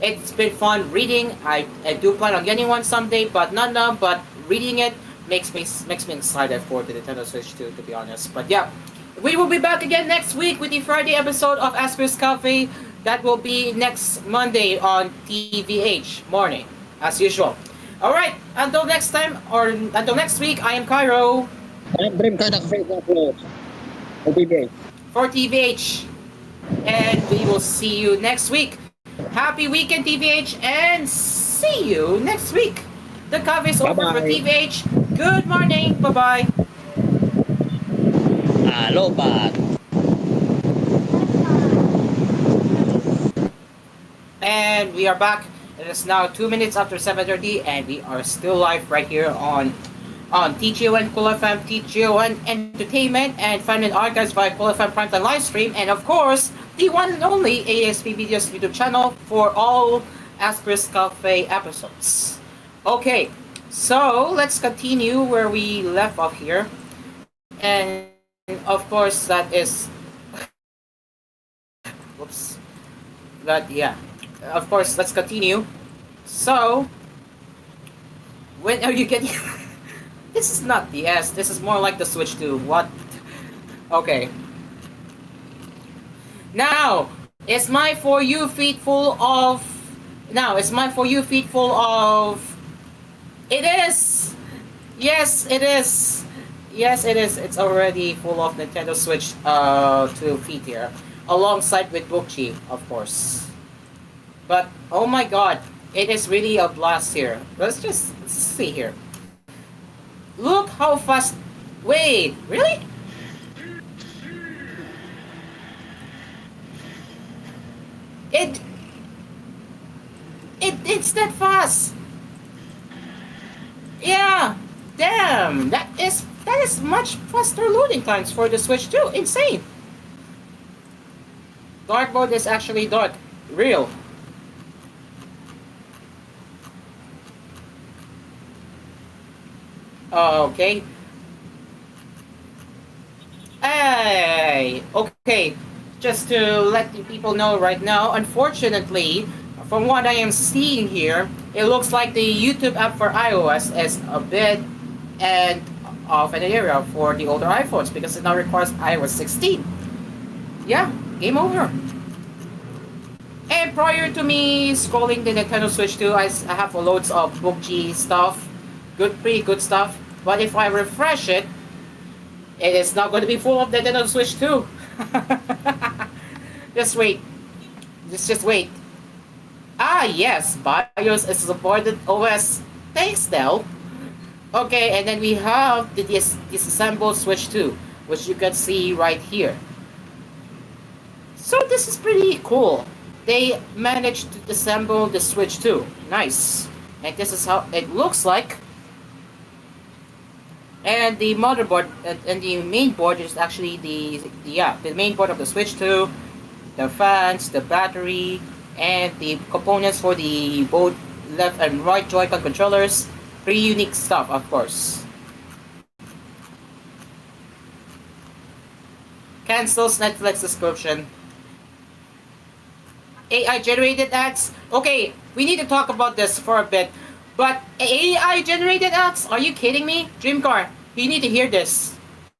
It's been fun reading. I do plan on getting one someday, but not now. But reading it makes me excited for the Nintendo Switch 2, to be honest. But yeah, we will be back again next week with the Friday episode of Asphere's Cafe. That will be next Monday on TVH morning, as usual. Alright, until next time, or until next week, I am Cairo. I'm Dream Card for TVH. For TVH. And we will see you next week. Happy weekend, TVH, and see you next week. The cafe is over for TVH. Good morning. Bye-bye. Aloha. And we are back. It is now 2 minutes after 7:30, and we are still live right here on TGON Cool FM, TGON Entertainment, and Fun and Archives via Cool FM Primetime Livestream, and of course, the one and only ASP Videos YouTube channel for all Asphere's Cafe episodes. Okay, so let's continue where we left off here. And of course, that is... Whoops. That, yeah. Of course, let's continue. So, when are you getting... This is not the S, this is more like the Switch 2. What? Okay. Now, is my For You feed full of... Now, is my For You feed full of... It is! Yes, it is! Yes, it is. It's already full of Nintendo Switch 2 feed here. Alongside with Bookchi, of course. But, oh my god, it is really a blast here. Let's see here. Look how fast... Wait, really? It's that fast. Yeah, damn, that is much faster loading times for the Switch 2. Insane. Dark mode is actually dark, real. Okay. Hey, okay. Just to let you people know right now, unfortunately, from what I am seeing here, it looks like the YouTube app for iOS is a bit of an area for the older iPhones because it now requires iOS 16. Yeah, game over. And prior to me scrolling the Nintendo Switch 2, I have loads of Bookchi stuff. Pretty good stuff. But if I refresh it, it is not going to be full of Nintendo Switch 2. Just wait. Just wait. Ah, yes. BIOS is supported OS. Thanks, Dell. Okay, and then we have the disassembled Switch 2, which you can see right here. So this is pretty cool. They managed to disassemble the Switch 2. Nice. And this is how it looks like. And the motherboard and the main board is actually the main board of the Switch 2, the fans, the battery, and the components for the both left and right Joy-Con controllers. Pretty unique stuff, of course. Cancels Netflix subscription. AI generated ads. Okay, we need to talk about this for a bit. But AI generated ads? Are you kidding me? Dreamcar, You need to hear this.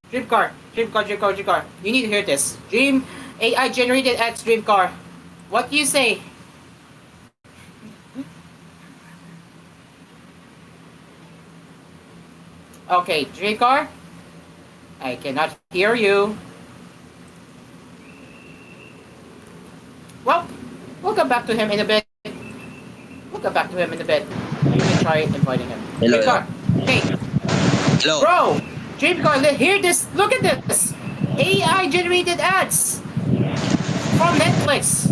Dream car. Dream car, dream car, dream car. You need to hear this. Dream AI generated ads dream car. What do you say? Okay, dream car. I cannot hear you. Well, we'll come back to him in a bit. We'll come back to him in a bit. You can try inviting him. Hello, Dream car. Hey. Hello. Bro, Dream car, hear this. Look at this. AI generated ads from Netflix.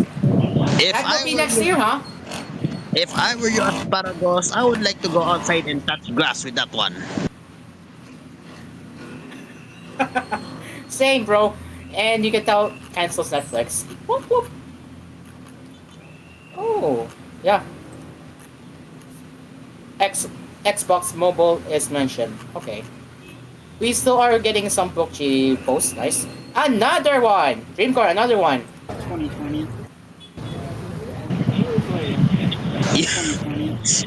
That will be next year, huh? If I were you, Asparagus, I would like to go outside and touch grass with that one. Same, bro. And you can tell cancels Netflix. Whoop, whoop. Oh, yeah. Xbox Mobile is mentioned. Okay. We still are getting some Pokchi posts. Nice. Another one! Dreamcore, another one. 2020.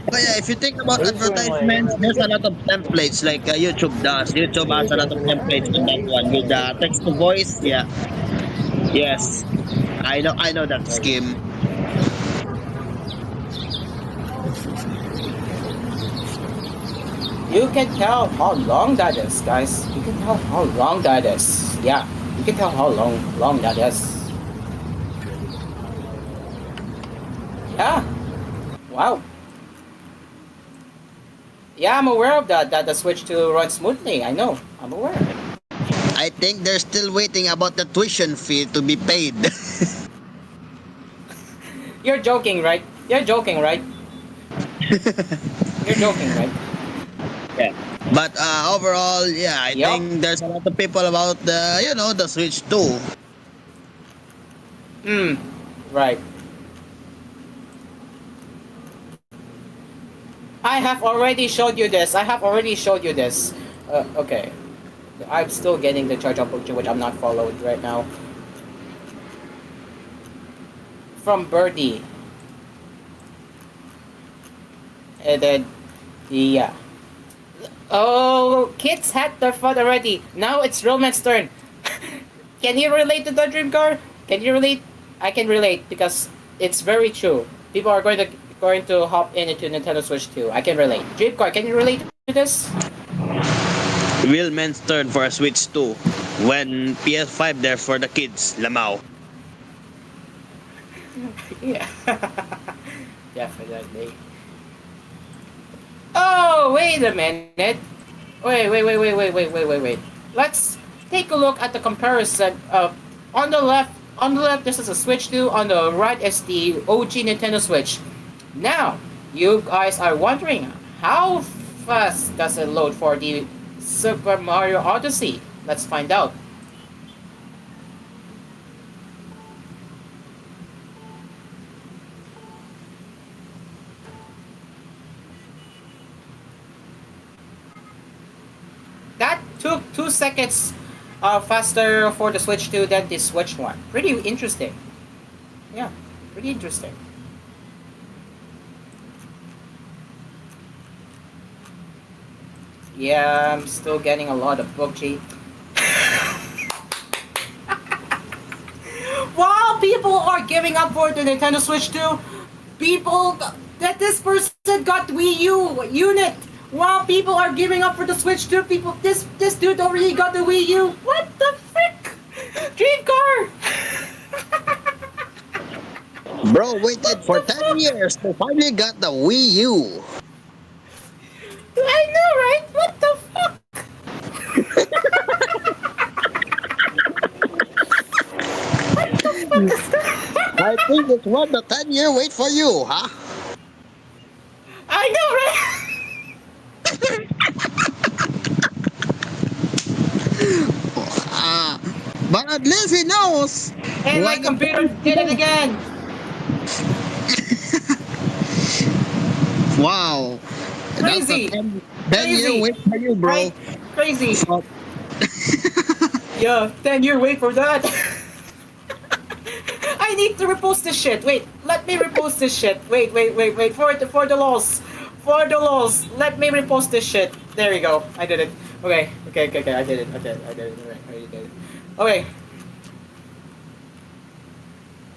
But yeah, if you think about advertisements, there's a lot of templates like YouTube does. YouTube has a lot of templates on that one with text to voice. Yeah. Yes. I know that scheme. You can tell how long that is, guys. You can tell how long that is. Yeah, you can tell how long that is. Yeah. Wow. Yeah, I'm aware of that the Switch 2 runs smoothly. I know. I'm aware. I think they're still waiting about the tuition fee to be paid. You're joking, right? You're joking, right? You're joking, right? Yeah. But overall, yeah, I think there's a lot of people about the Switch 2. Right. I have already showed you this. Okay. I'm still getting the charge of Pokemon, which I'm not followed right now. From Birdie. And then, yeah. Oh, kids had their fun already. Now it's Roman's turn. Can you relate to the dream car? Can you relate? I can relate because it's very true. People are going to hop into Nintendo Switch 2. I can relate. Dream car, can you relate to this? Willman's turn for a Switch 2 when PS5 there for the kids, Lamau. Yeah. Definitely. Oh, wait a minute. Wait. Let's take a look at the comparison. On the left, this is a Switch 2. On the right is the OG Nintendo Switch. Now, you guys are wondering, how fast does it load for the Super Mario Odyssey? Let's find out. That took 2 seconds faster for the Switch 2 than the Switch 1. Pretty interesting. Yeah, pretty interesting. Yeah, I'm still getting a lot of Pokemon. While people are giving up for the Nintendo Switch 2, this person got Wii U unit. While people are giving up for the Switch 2, this dude already got the Wii U. What the frick? Dream car! Bro waited for 10 years to finally got the Wii U. I know, right? What the fuck? What the fuck is that? I think it's worth the 10-year wait for you, huh? I know, right? But at least he knows. And my computer did it again. Wow. Crazy. 10-year wait for you, bro. Right? Crazy. Yeah, 10-year wait for that. I need to repost this shit. Wait, let me repost this shit. Wait. For the lols. For the lols. Let me repost this shit. There you go. I did it. Okay. I did it. Right, I did it. Okay.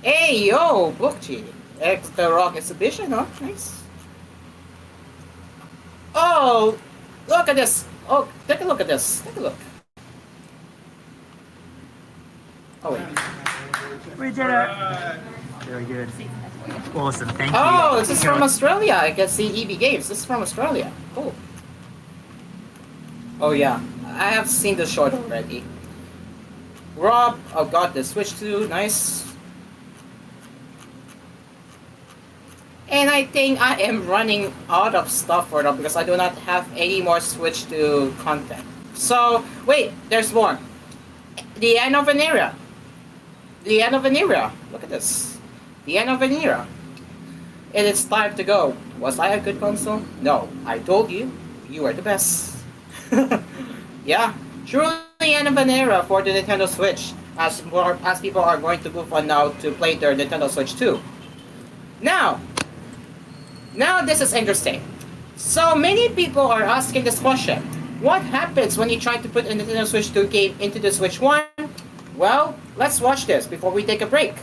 Hey, yo, book cheating. The Rock exhibition, huh? Nice. Oh, look at this. Oh, take a look at this. Take a look. Oh, wait. We did it. Very good. Awesome, thank you. Oh, this is from Australia. I can see EB Games. This is from Australia. Cool. Oh, yeah. I have seen the short already. Rob, oh god, the Switch 2. Nice. And I think I am running out of stuff for them because I do not have any more Switch 2 content. So, wait, there's more. The end of an era. The end of an era. Look at this. The end of an era. It is time to go. Was I a good console? No. I told you, you are the best. Yeah, truly the end of an era for the Nintendo Switch, as people are going to move on now to play their Nintendo Switch 2. Now this is interesting. So many people are asking this question. What happens when you try to put a Nintendo Switch 2 game into the Switch 1? Well, let's watch this before we take a break.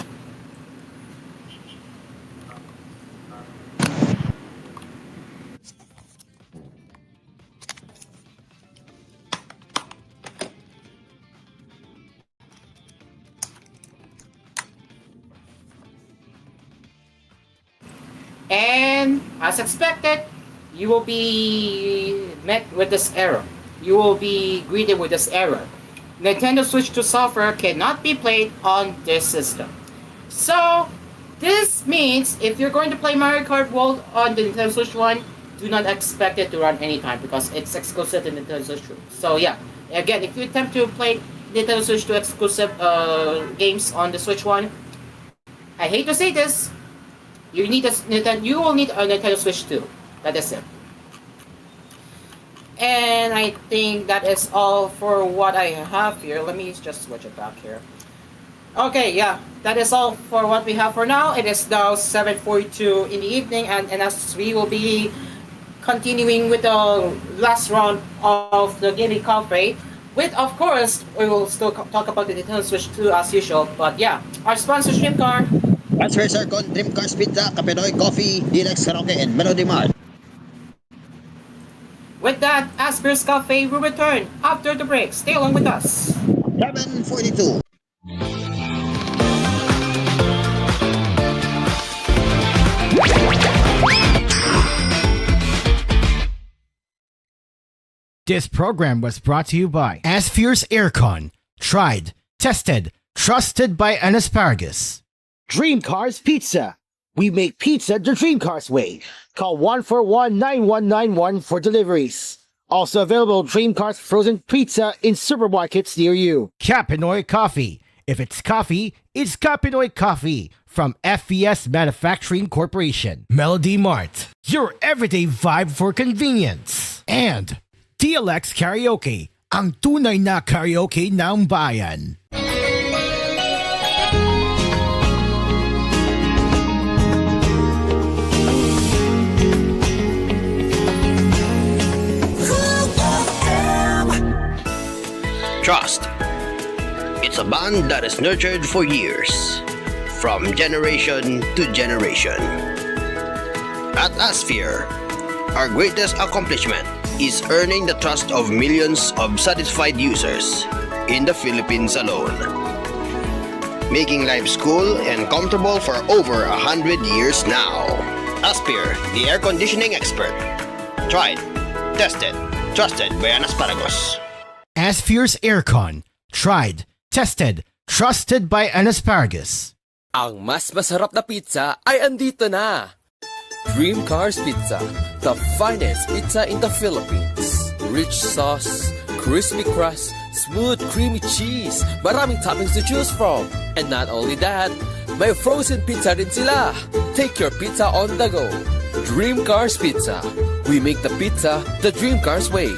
And as expected, you will be met with this error. You will be greeted with this error. Nintendo Switch 2 software cannot be played on this system. So, this means if you're going to play Mario Kart World on the Nintendo Switch 1, do not expect it to run anytime because it's exclusive to Nintendo Switch 2. So yeah, again, if you attempt to play Nintendo Switch 2 exclusive games on the Switch 1, I hate to say this, you will need a Nintendo Switch 2. That is it. And I think that is all for what I have here. Let me just switch it back here. Okay, yeah, that is all for what we have for now. It is now 7:42 in the evening, and as we will be continuing with the last round of the gaming cafe, with, of course, we will still talk about the Nintendo Switch 2 as usual. But yeah, our sponsor, Streamcar. Asphere Circon, Dream Cars Pizza, Kapenoy Coffee, Deluxe Karaoke, and Melody Mart. With that, Asphere's Cafe will return after the break. Stay along with us. 7:42. This program was brought to you by Asphere's Aircon. Tried, tested, trusted by an asparagus. Dream Cars Pizza. We make pizza the Dream Cars way. Call 141-9191 for deliveries. Also available Dream Cars frozen pizza in supermarkets near you. Kapenoy Coffee. If it's coffee, it's Kapenoy Coffee from FVS Manufacturing Corporation. Melody Mart. Your everyday vibe for convenience. And TLX Karaoke. Ang tunay na karaoke ng bayan. Trust. It's a bond that is nurtured for years, from generation to generation. At Asphere, our greatest accomplishment is earning the trust of millions of satisfied users in the Philippines alone, making life cool and comfortable for over 100 years now. Asphere, the air conditioning expert. Tried, tested, trusted by an asparagus. Asphere's Aircon. Tried, tested, trusted by an asparagus. Ang mas masarap na pizza ay andito na! Dream Cars Pizza, the finest pizza in the Philippines. Rich sauce, crispy crust, smooth creamy cheese, maraming toppings to choose from. And not only that, may frozen pizza rin sila. Take your pizza on the go. Dream Cars Pizza. We make the pizza the Dream Cars way.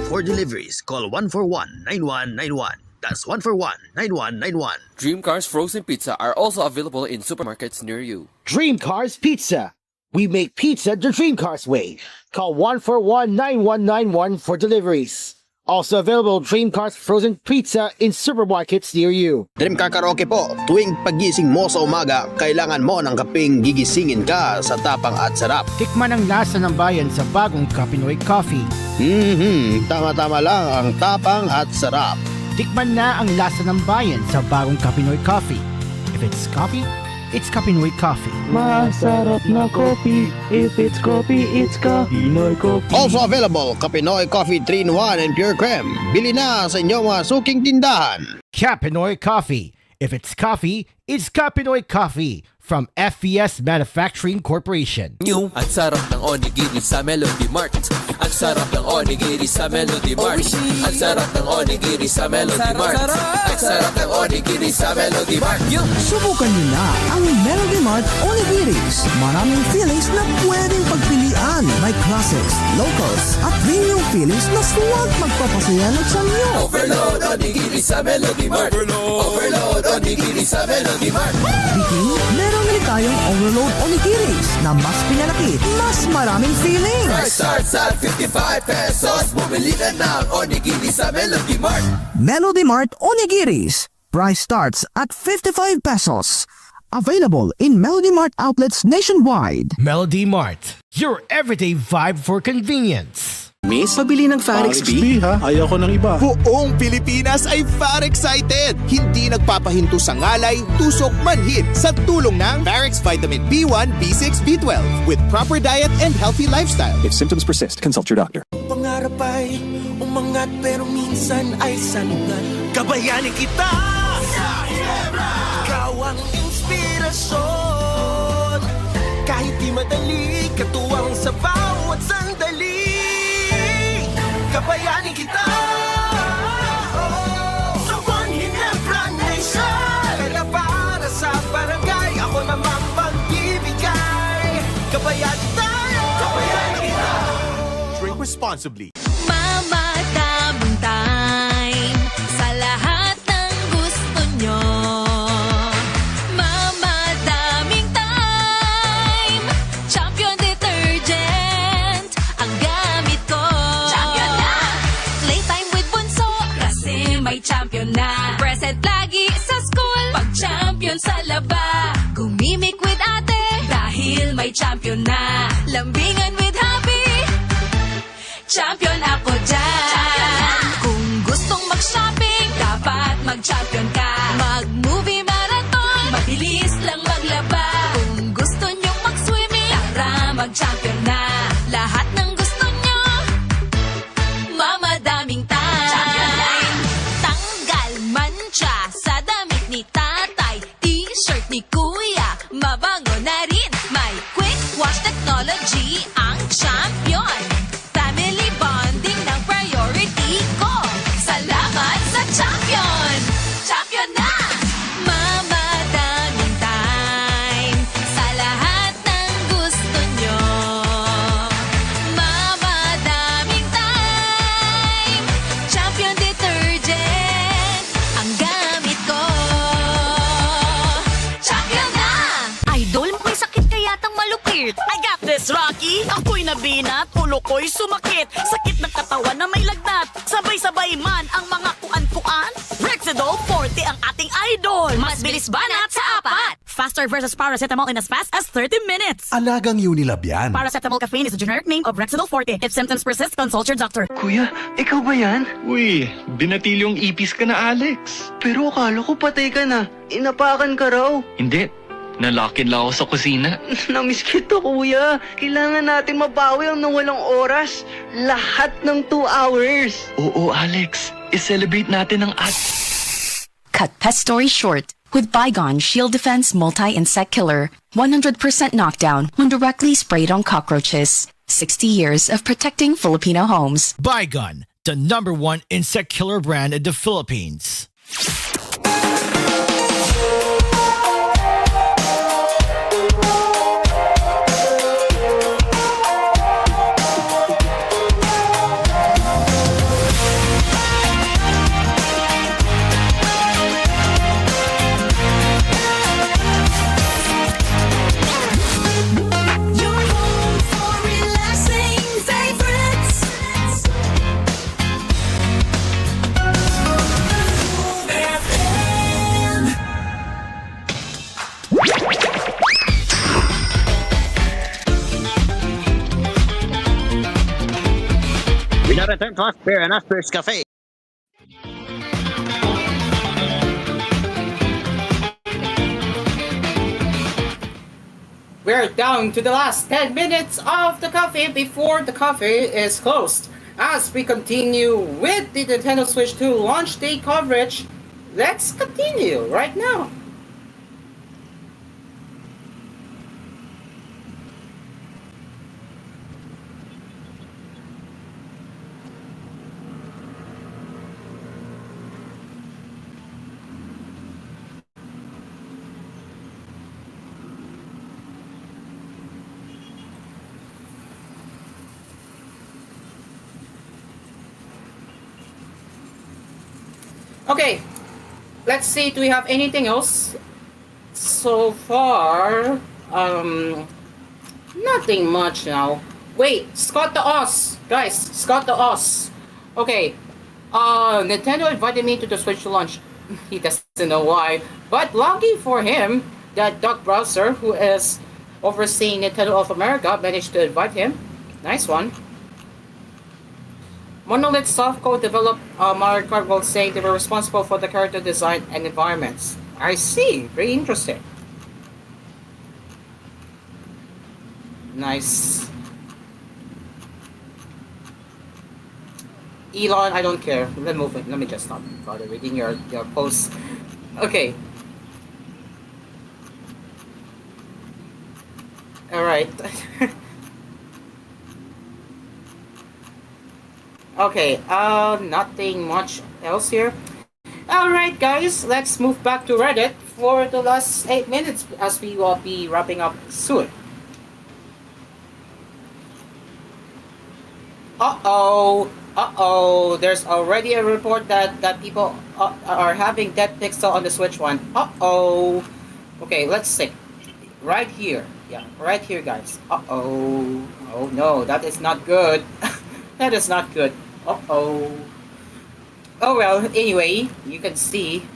For deliveries, call 141-9191. That's 141-9191. Dream Cars Frozen Pizza are also available in supermarkets near you. Dream Cars Pizza. We make pizza the Dream Cars way. Call 141-9191 for deliveries. Also available Dream Cars Frozen Pizza in supermarkets near you. Dream Car Karaoke po, tuwing pagising mo sa umaga, kailangan mo ng kapeng gigisingin ka sa tapang at sarap. Tikman ang lasa ng bayan sa bagong Kapinoy Coffee. Tama-tama lang ang tapang at sarap. Tikman na ang lasa ng bayan sa bagong Kapinoy Coffee. If it's coffee, it's Kapinoy Coffee. Masarap na coffee. If it's coffee, it's Kapinoy Coffee. Also available, Kapinoy Coffee 3-in-1 and Pure Creme. Bili na sa inyong mga suking tindahan. Kapinoy Coffee. If it's coffee, it's Kapinoy Coffee from FES Manufacturing Corporation. New, ang sarap ng onigiri sa Melody Mart. Ang sarap ng onigiri sa Melody Mart. Ang sarap ng onigiri sa Melody Mart. Ang sarap ng onigiri sa Melody Mart. Subukan niyo na ang Melody Mart Onigiris. Maraming feelings na pwedeng pagpilian. May classics, locals, at premium feelings na suwag magpapasaya ng samyo. Overload onigiri sa Melody Mart. Overload onigiri sa Melody Mart. Bikin, meron rin tayong Overload Onigiris na mas pinalaki, mas maraming feelings. Price starts at 55 pesos. Bumili na ng onigiri sa Melody Mart. Melody Mart Onigiris. Price starts at 55 pesos. Available in Melody Mart outlets nationwide. Melody Mart, your everyday vibe for convenience. Miss, pabili ng Farex B? ha? Ayaw ko ng iba. Buong Pilipinas ay Farex-cited. Hindi nagpapahinto sa ngalay, tusok, manhid sa tulong ng Farex Vitamin B1, B6, B12 with proper diet and healthy lifestyle. If symptoms persist, consult your doctor. Pangarap ay umangat pero minsan ay sanungat. Kabayanin kita sa Ginebra. Ikaw ang inspirasyon. Kahit di madali, katuwang sa bawat sandali. Kabayanin kita sa One Ginebra Nation. Kaya para sa barangay, ako naman magbibigay. Kabayanin tayo. Kabayanin kita. Drink responsibly. Mama, daming time sa lahat ng gusto nyo. Mama, daming time. Champion detergent ang gamit ko. Champion na! Playtime with bunso kasi may champion na. Present lagi sa school pag champion sa laba. Gumimik with ate dahil may champion na. Lambingan with happy. Champion ako dyan. Kung gustong mag-shopping, dapat mag-champion ka. Mag-movie marathon, mabilis lang maglaba. Kung gusto nyong mag-swimming, tara mag-champion na. Lahat ng gusto nyo, mama daming time. Tanggal mancha sa damit ni tatay, t-shirt ni kuya, mabango na rin. May quick wash technology ang champion. Family bonding ng priority ko. Salamat sa champion! Champion na! Mama, daming time sa lahat ng gusto nyo. Mama, daming time. Champion detergent ang gamit ko. Champion na! Idol, may sakit ka yatang malupit. I got this, Rocky. Ako'y nabinat, ulo ko'y sumakit. Sakit ng katawan na may lagnat. Sabay-sabay man ang mga kuan-kuan. Rexidol 40 ang ating idol. Mas bilis banat sa apat. Faster versus paracetamol in as fast as 30 minutes. Alagang Unilab yan. Paracetamol caffeine is a generic name of Rexidol 40. If symptoms persist, consult your doctor. Kuya, ikaw ba yan? Uy, binatilyong ipis ka na, Alex. Pero akala ko patay ka na. Inapakan ka raw. Hindi. Nalakin lang ako sa kusina. Namiss kita, kuya. Kailangan natin mabawi ang nawalang oras. Lahat ng 2 hours. Oo, Alex. I-celebrate natin ang Cut pest story short with Bygone Shield Defense Multi-Insect Killer. 100% knockdown when directly sprayed on cockroaches. 60 years of protecting Filipino homes. Bygone, the #1 insect killer brand in the Philippines. return to Asphere and Asphere's Cafe. We're down to the last 10 minutes of the cafe before the cafe is closed. As we continue with the Nintendo Switch 2 launch day coverage, let's continue right now. Okay, let's see, do we have anything else? So far, nothing much now. Wait, Scott the Oz! Guys, Scott the Oz. Okay, Nintendo invited me to the Switch launch. He doesn't know why. But lucky for him, that Doug Browser, who is overseeing Nintendo of America, managed to invite him. Nice one. Monolith Softcode developed Mario Kart while saying they were responsible for the character design and environments. I see. Very interesting. Nice. Elon, I don't care. Let me just stop bother reading your posts. Okay. Alright. Okay, nothing much else here. Alright guys, let's move back to Reddit for the last 8 minutes as we will be wrapping up soon. Uh-oh, there's already a report that people are having Dead Pixel on the Switch one. Uh-oh. Okay, let's see. Right here. Yeah, right here guys. Uh-oh. Oh no, that is not good. That is not good. Uh-oh. Oh well, anyway, you can see.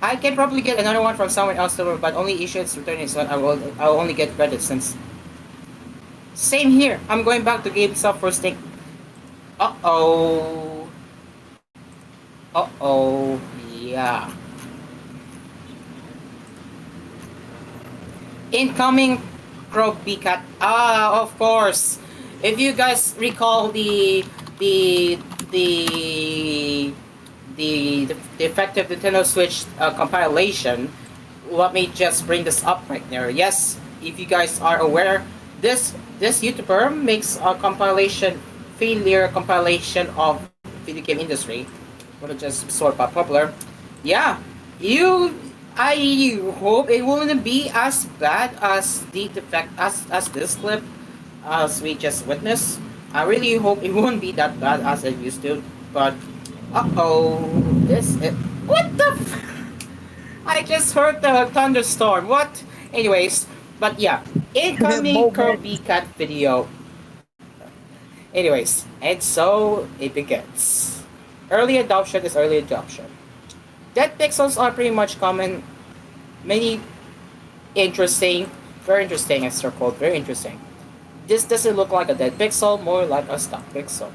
I can probably get another one from someone else, but only issue it's returning, so I'll only get credit since. Same here. I'm going back to GameStop for stake. Uh-oh. Uh-oh. Yeah. Incoming Croby Cat. Ah, of course. If you guys recall the effective Nintendo Switch compilation, let me just bring this up right there. Yes, if you guys are aware, this YouTuber makes a failure compilation of video game industry. What just sort of popular. Yeah, I hope it won't be as bad as the defect as this clip as we just witnessed. I really hope it won't be that bad as it used to. But what the I just heard the thunderstorm. What? Anyways, but yeah, incoming Kirby Cat video. Anyways, and so it begins. Early adoption is early adoption. Dead pixels are pretty much common. Many interesting, very interesting as they're called, very interesting. This doesn't look like a dead pixel, more like a stock pixel.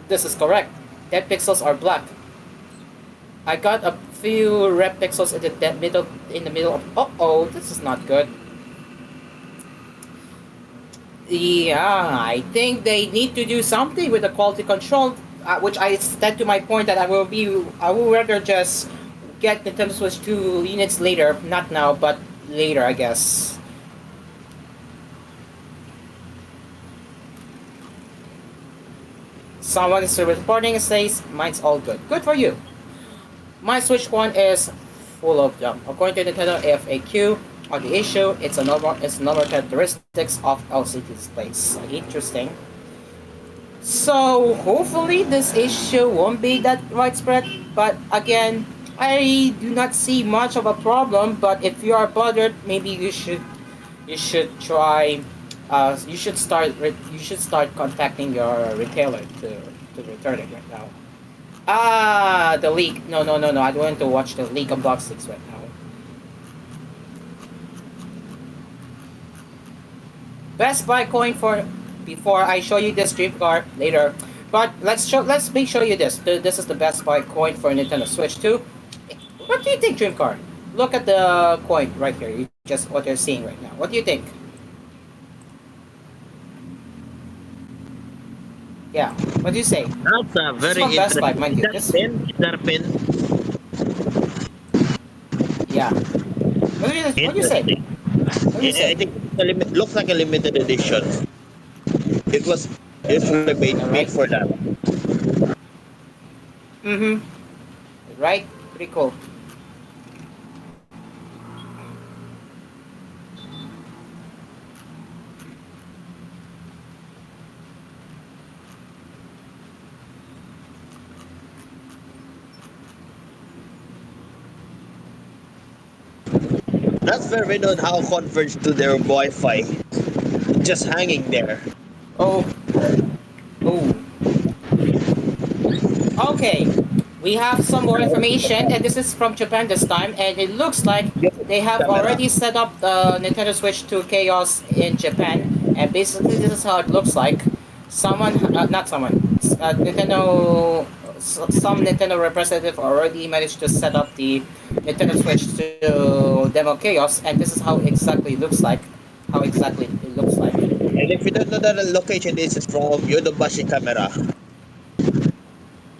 This is correct. Dead pixels are black. I got a few red pixels in the middle of. Uh-oh, this is not good. Yeah, I think they need to do something with the quality control, which I stand to my point that I will rather just get Nintendo Switch 2 units later, not now, but later, I guess. Someone is reporting says, mine's all good. Good for you. My Switch 1 is full of junk. According to Nintendo FAQ on the issue, it's normal characteristics of LCD displays. Interesting. So hopefully this issue won't be that widespread, but again, I do not see much of a problem. But if you are bothered, maybe you should try. You should start contacting your retailer to return it right now. Ah, the leak. No. I don't want to watch the leak of Block 6 right now. Best Buy calling for before I show you this dream car later. But let's me show you this. This is the Best Buy coin for Nintendo Switch 2. What do you think, dream car? Look at the coin right here. You just what you're seeing right now. What do you think? Yeah. What do you say? That's a This is very from Best Buy, interesting. mind you. This, Is that a pin? yeah. What do you say? What do you say? I think looks like a limited edition. It was usually made for that. Mm-hmm. Right? Pretty cool. That's very on how converged to their Wi-Fi. Just hanging there. Oh. Oh. Okay. We have some more information, and this is from Japan this time, and it looks like they have already set up the Nintendo Switch 2 Chaos in Japan, and basically this is how it looks like. Not someone, Nintendo, some Nintendo representative already managed to set up the Nintendo Switch 2 demo Chaos, and this is how exactly it looks like. How exactly it looks like. And if you don't know the location, this is from Yodobashi camera.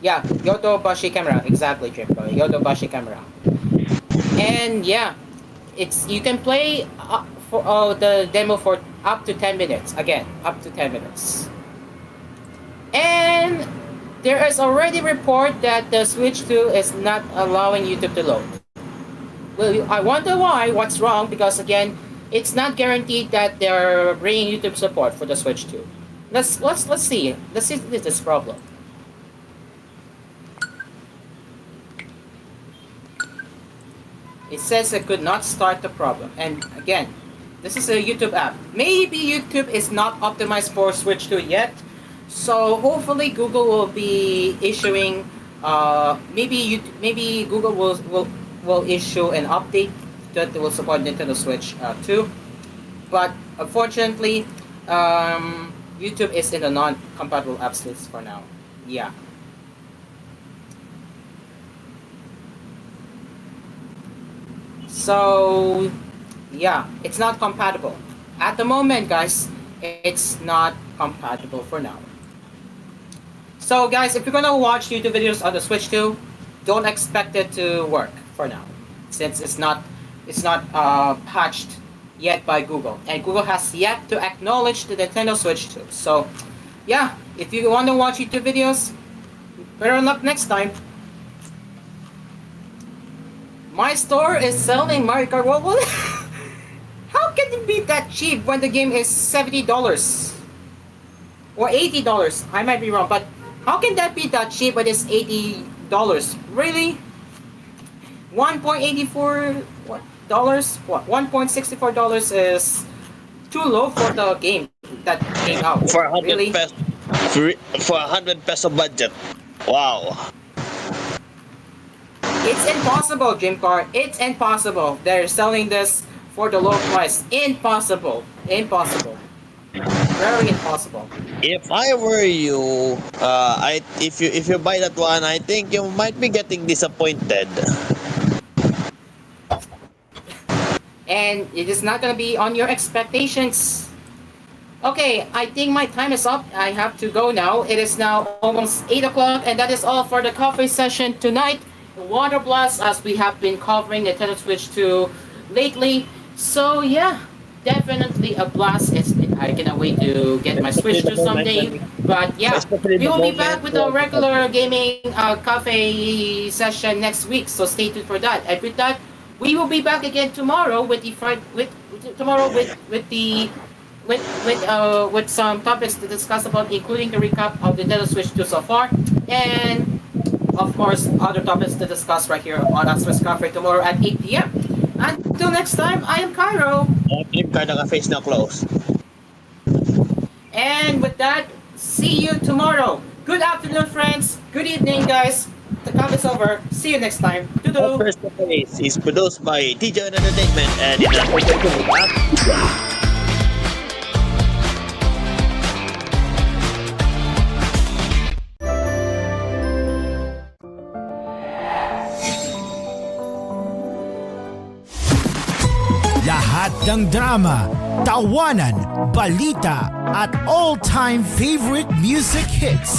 Yeah, Yodobashi camera, exactly, Jim. Yodobashi camera. And yeah, you can play for the demo for up to 10 minutes. Again, up to 10 minutes. And there is already report that the Switch 2 is not allowing YouTube to load. Well, I wonder why. What's wrong? Because again, it's not guaranteed that they're bringing YouTube support for the Switch 2. Let's see. Let's see this problem. It says it could not start the problem. And again, this is a YouTube app. Maybe YouTube is not optimized for Switch 2 yet. So hopefully Google will be issuing, maybe Google will issue an update that will support Nintendo Switch 2. But unfortunately, YouTube is in a non-compatible apps list for now. Yeah. So, yeah, it's not compatible. At the moment, guys, it's not compatible for now. So, guys, if you're gonna watch YouTube videos on the Switch 2, don't expect it to work for now, since it's not patched yet by Google, and Google has yet to acknowledge the Nintendo Switch 2. So, yeah, if you want to watch YouTube videos, better luck next time. My store is selling Mario Kart. What? How can it be that cheap when the game is $70 or $80? I might be wrong, but how can that be that cheap when it's $80? Really? $1.84 dollars? What? $1.64 is too low for the game that came out. For 100 really? For 100 peso budget. Wow. It's impossible, Jimcar. It's impossible. They're selling this for the low price. Impossible. Impossible. Very impossible. If I were you, if you buy that one, I think you might be getting disappointed. And it is not gonna be on your expectations. Okay, I think my time is up. I have to go now. It is now almost 8 o'clock, and that is all for the coffee session tonight. Water Blast, as we have been covering Nintendo Switch 2 lately. So yeah, definitely a blast. I cannot wait to get my Switch 2 someday. But yeah, we will be back with a regular gaming cafe session next week. So stay tuned for that. And with that, we will be back again tomorrow with some topics to discuss about, including the recap of the Nintendo Switch 2 so far, and of course other topics to discuss right here on Asphere's Cafe tomorrow at 8 p.m. Until next time, I am Cairo. I'm kind of face now close. And with that, see you tomorrow. Good afternoon, friends. Good evening, guys. The count is over. See you next time. Doodle. First Cafe is produced by TJ Entertainment and in association with Lahat ng drama, tawanan, balita at all-time favorite music hits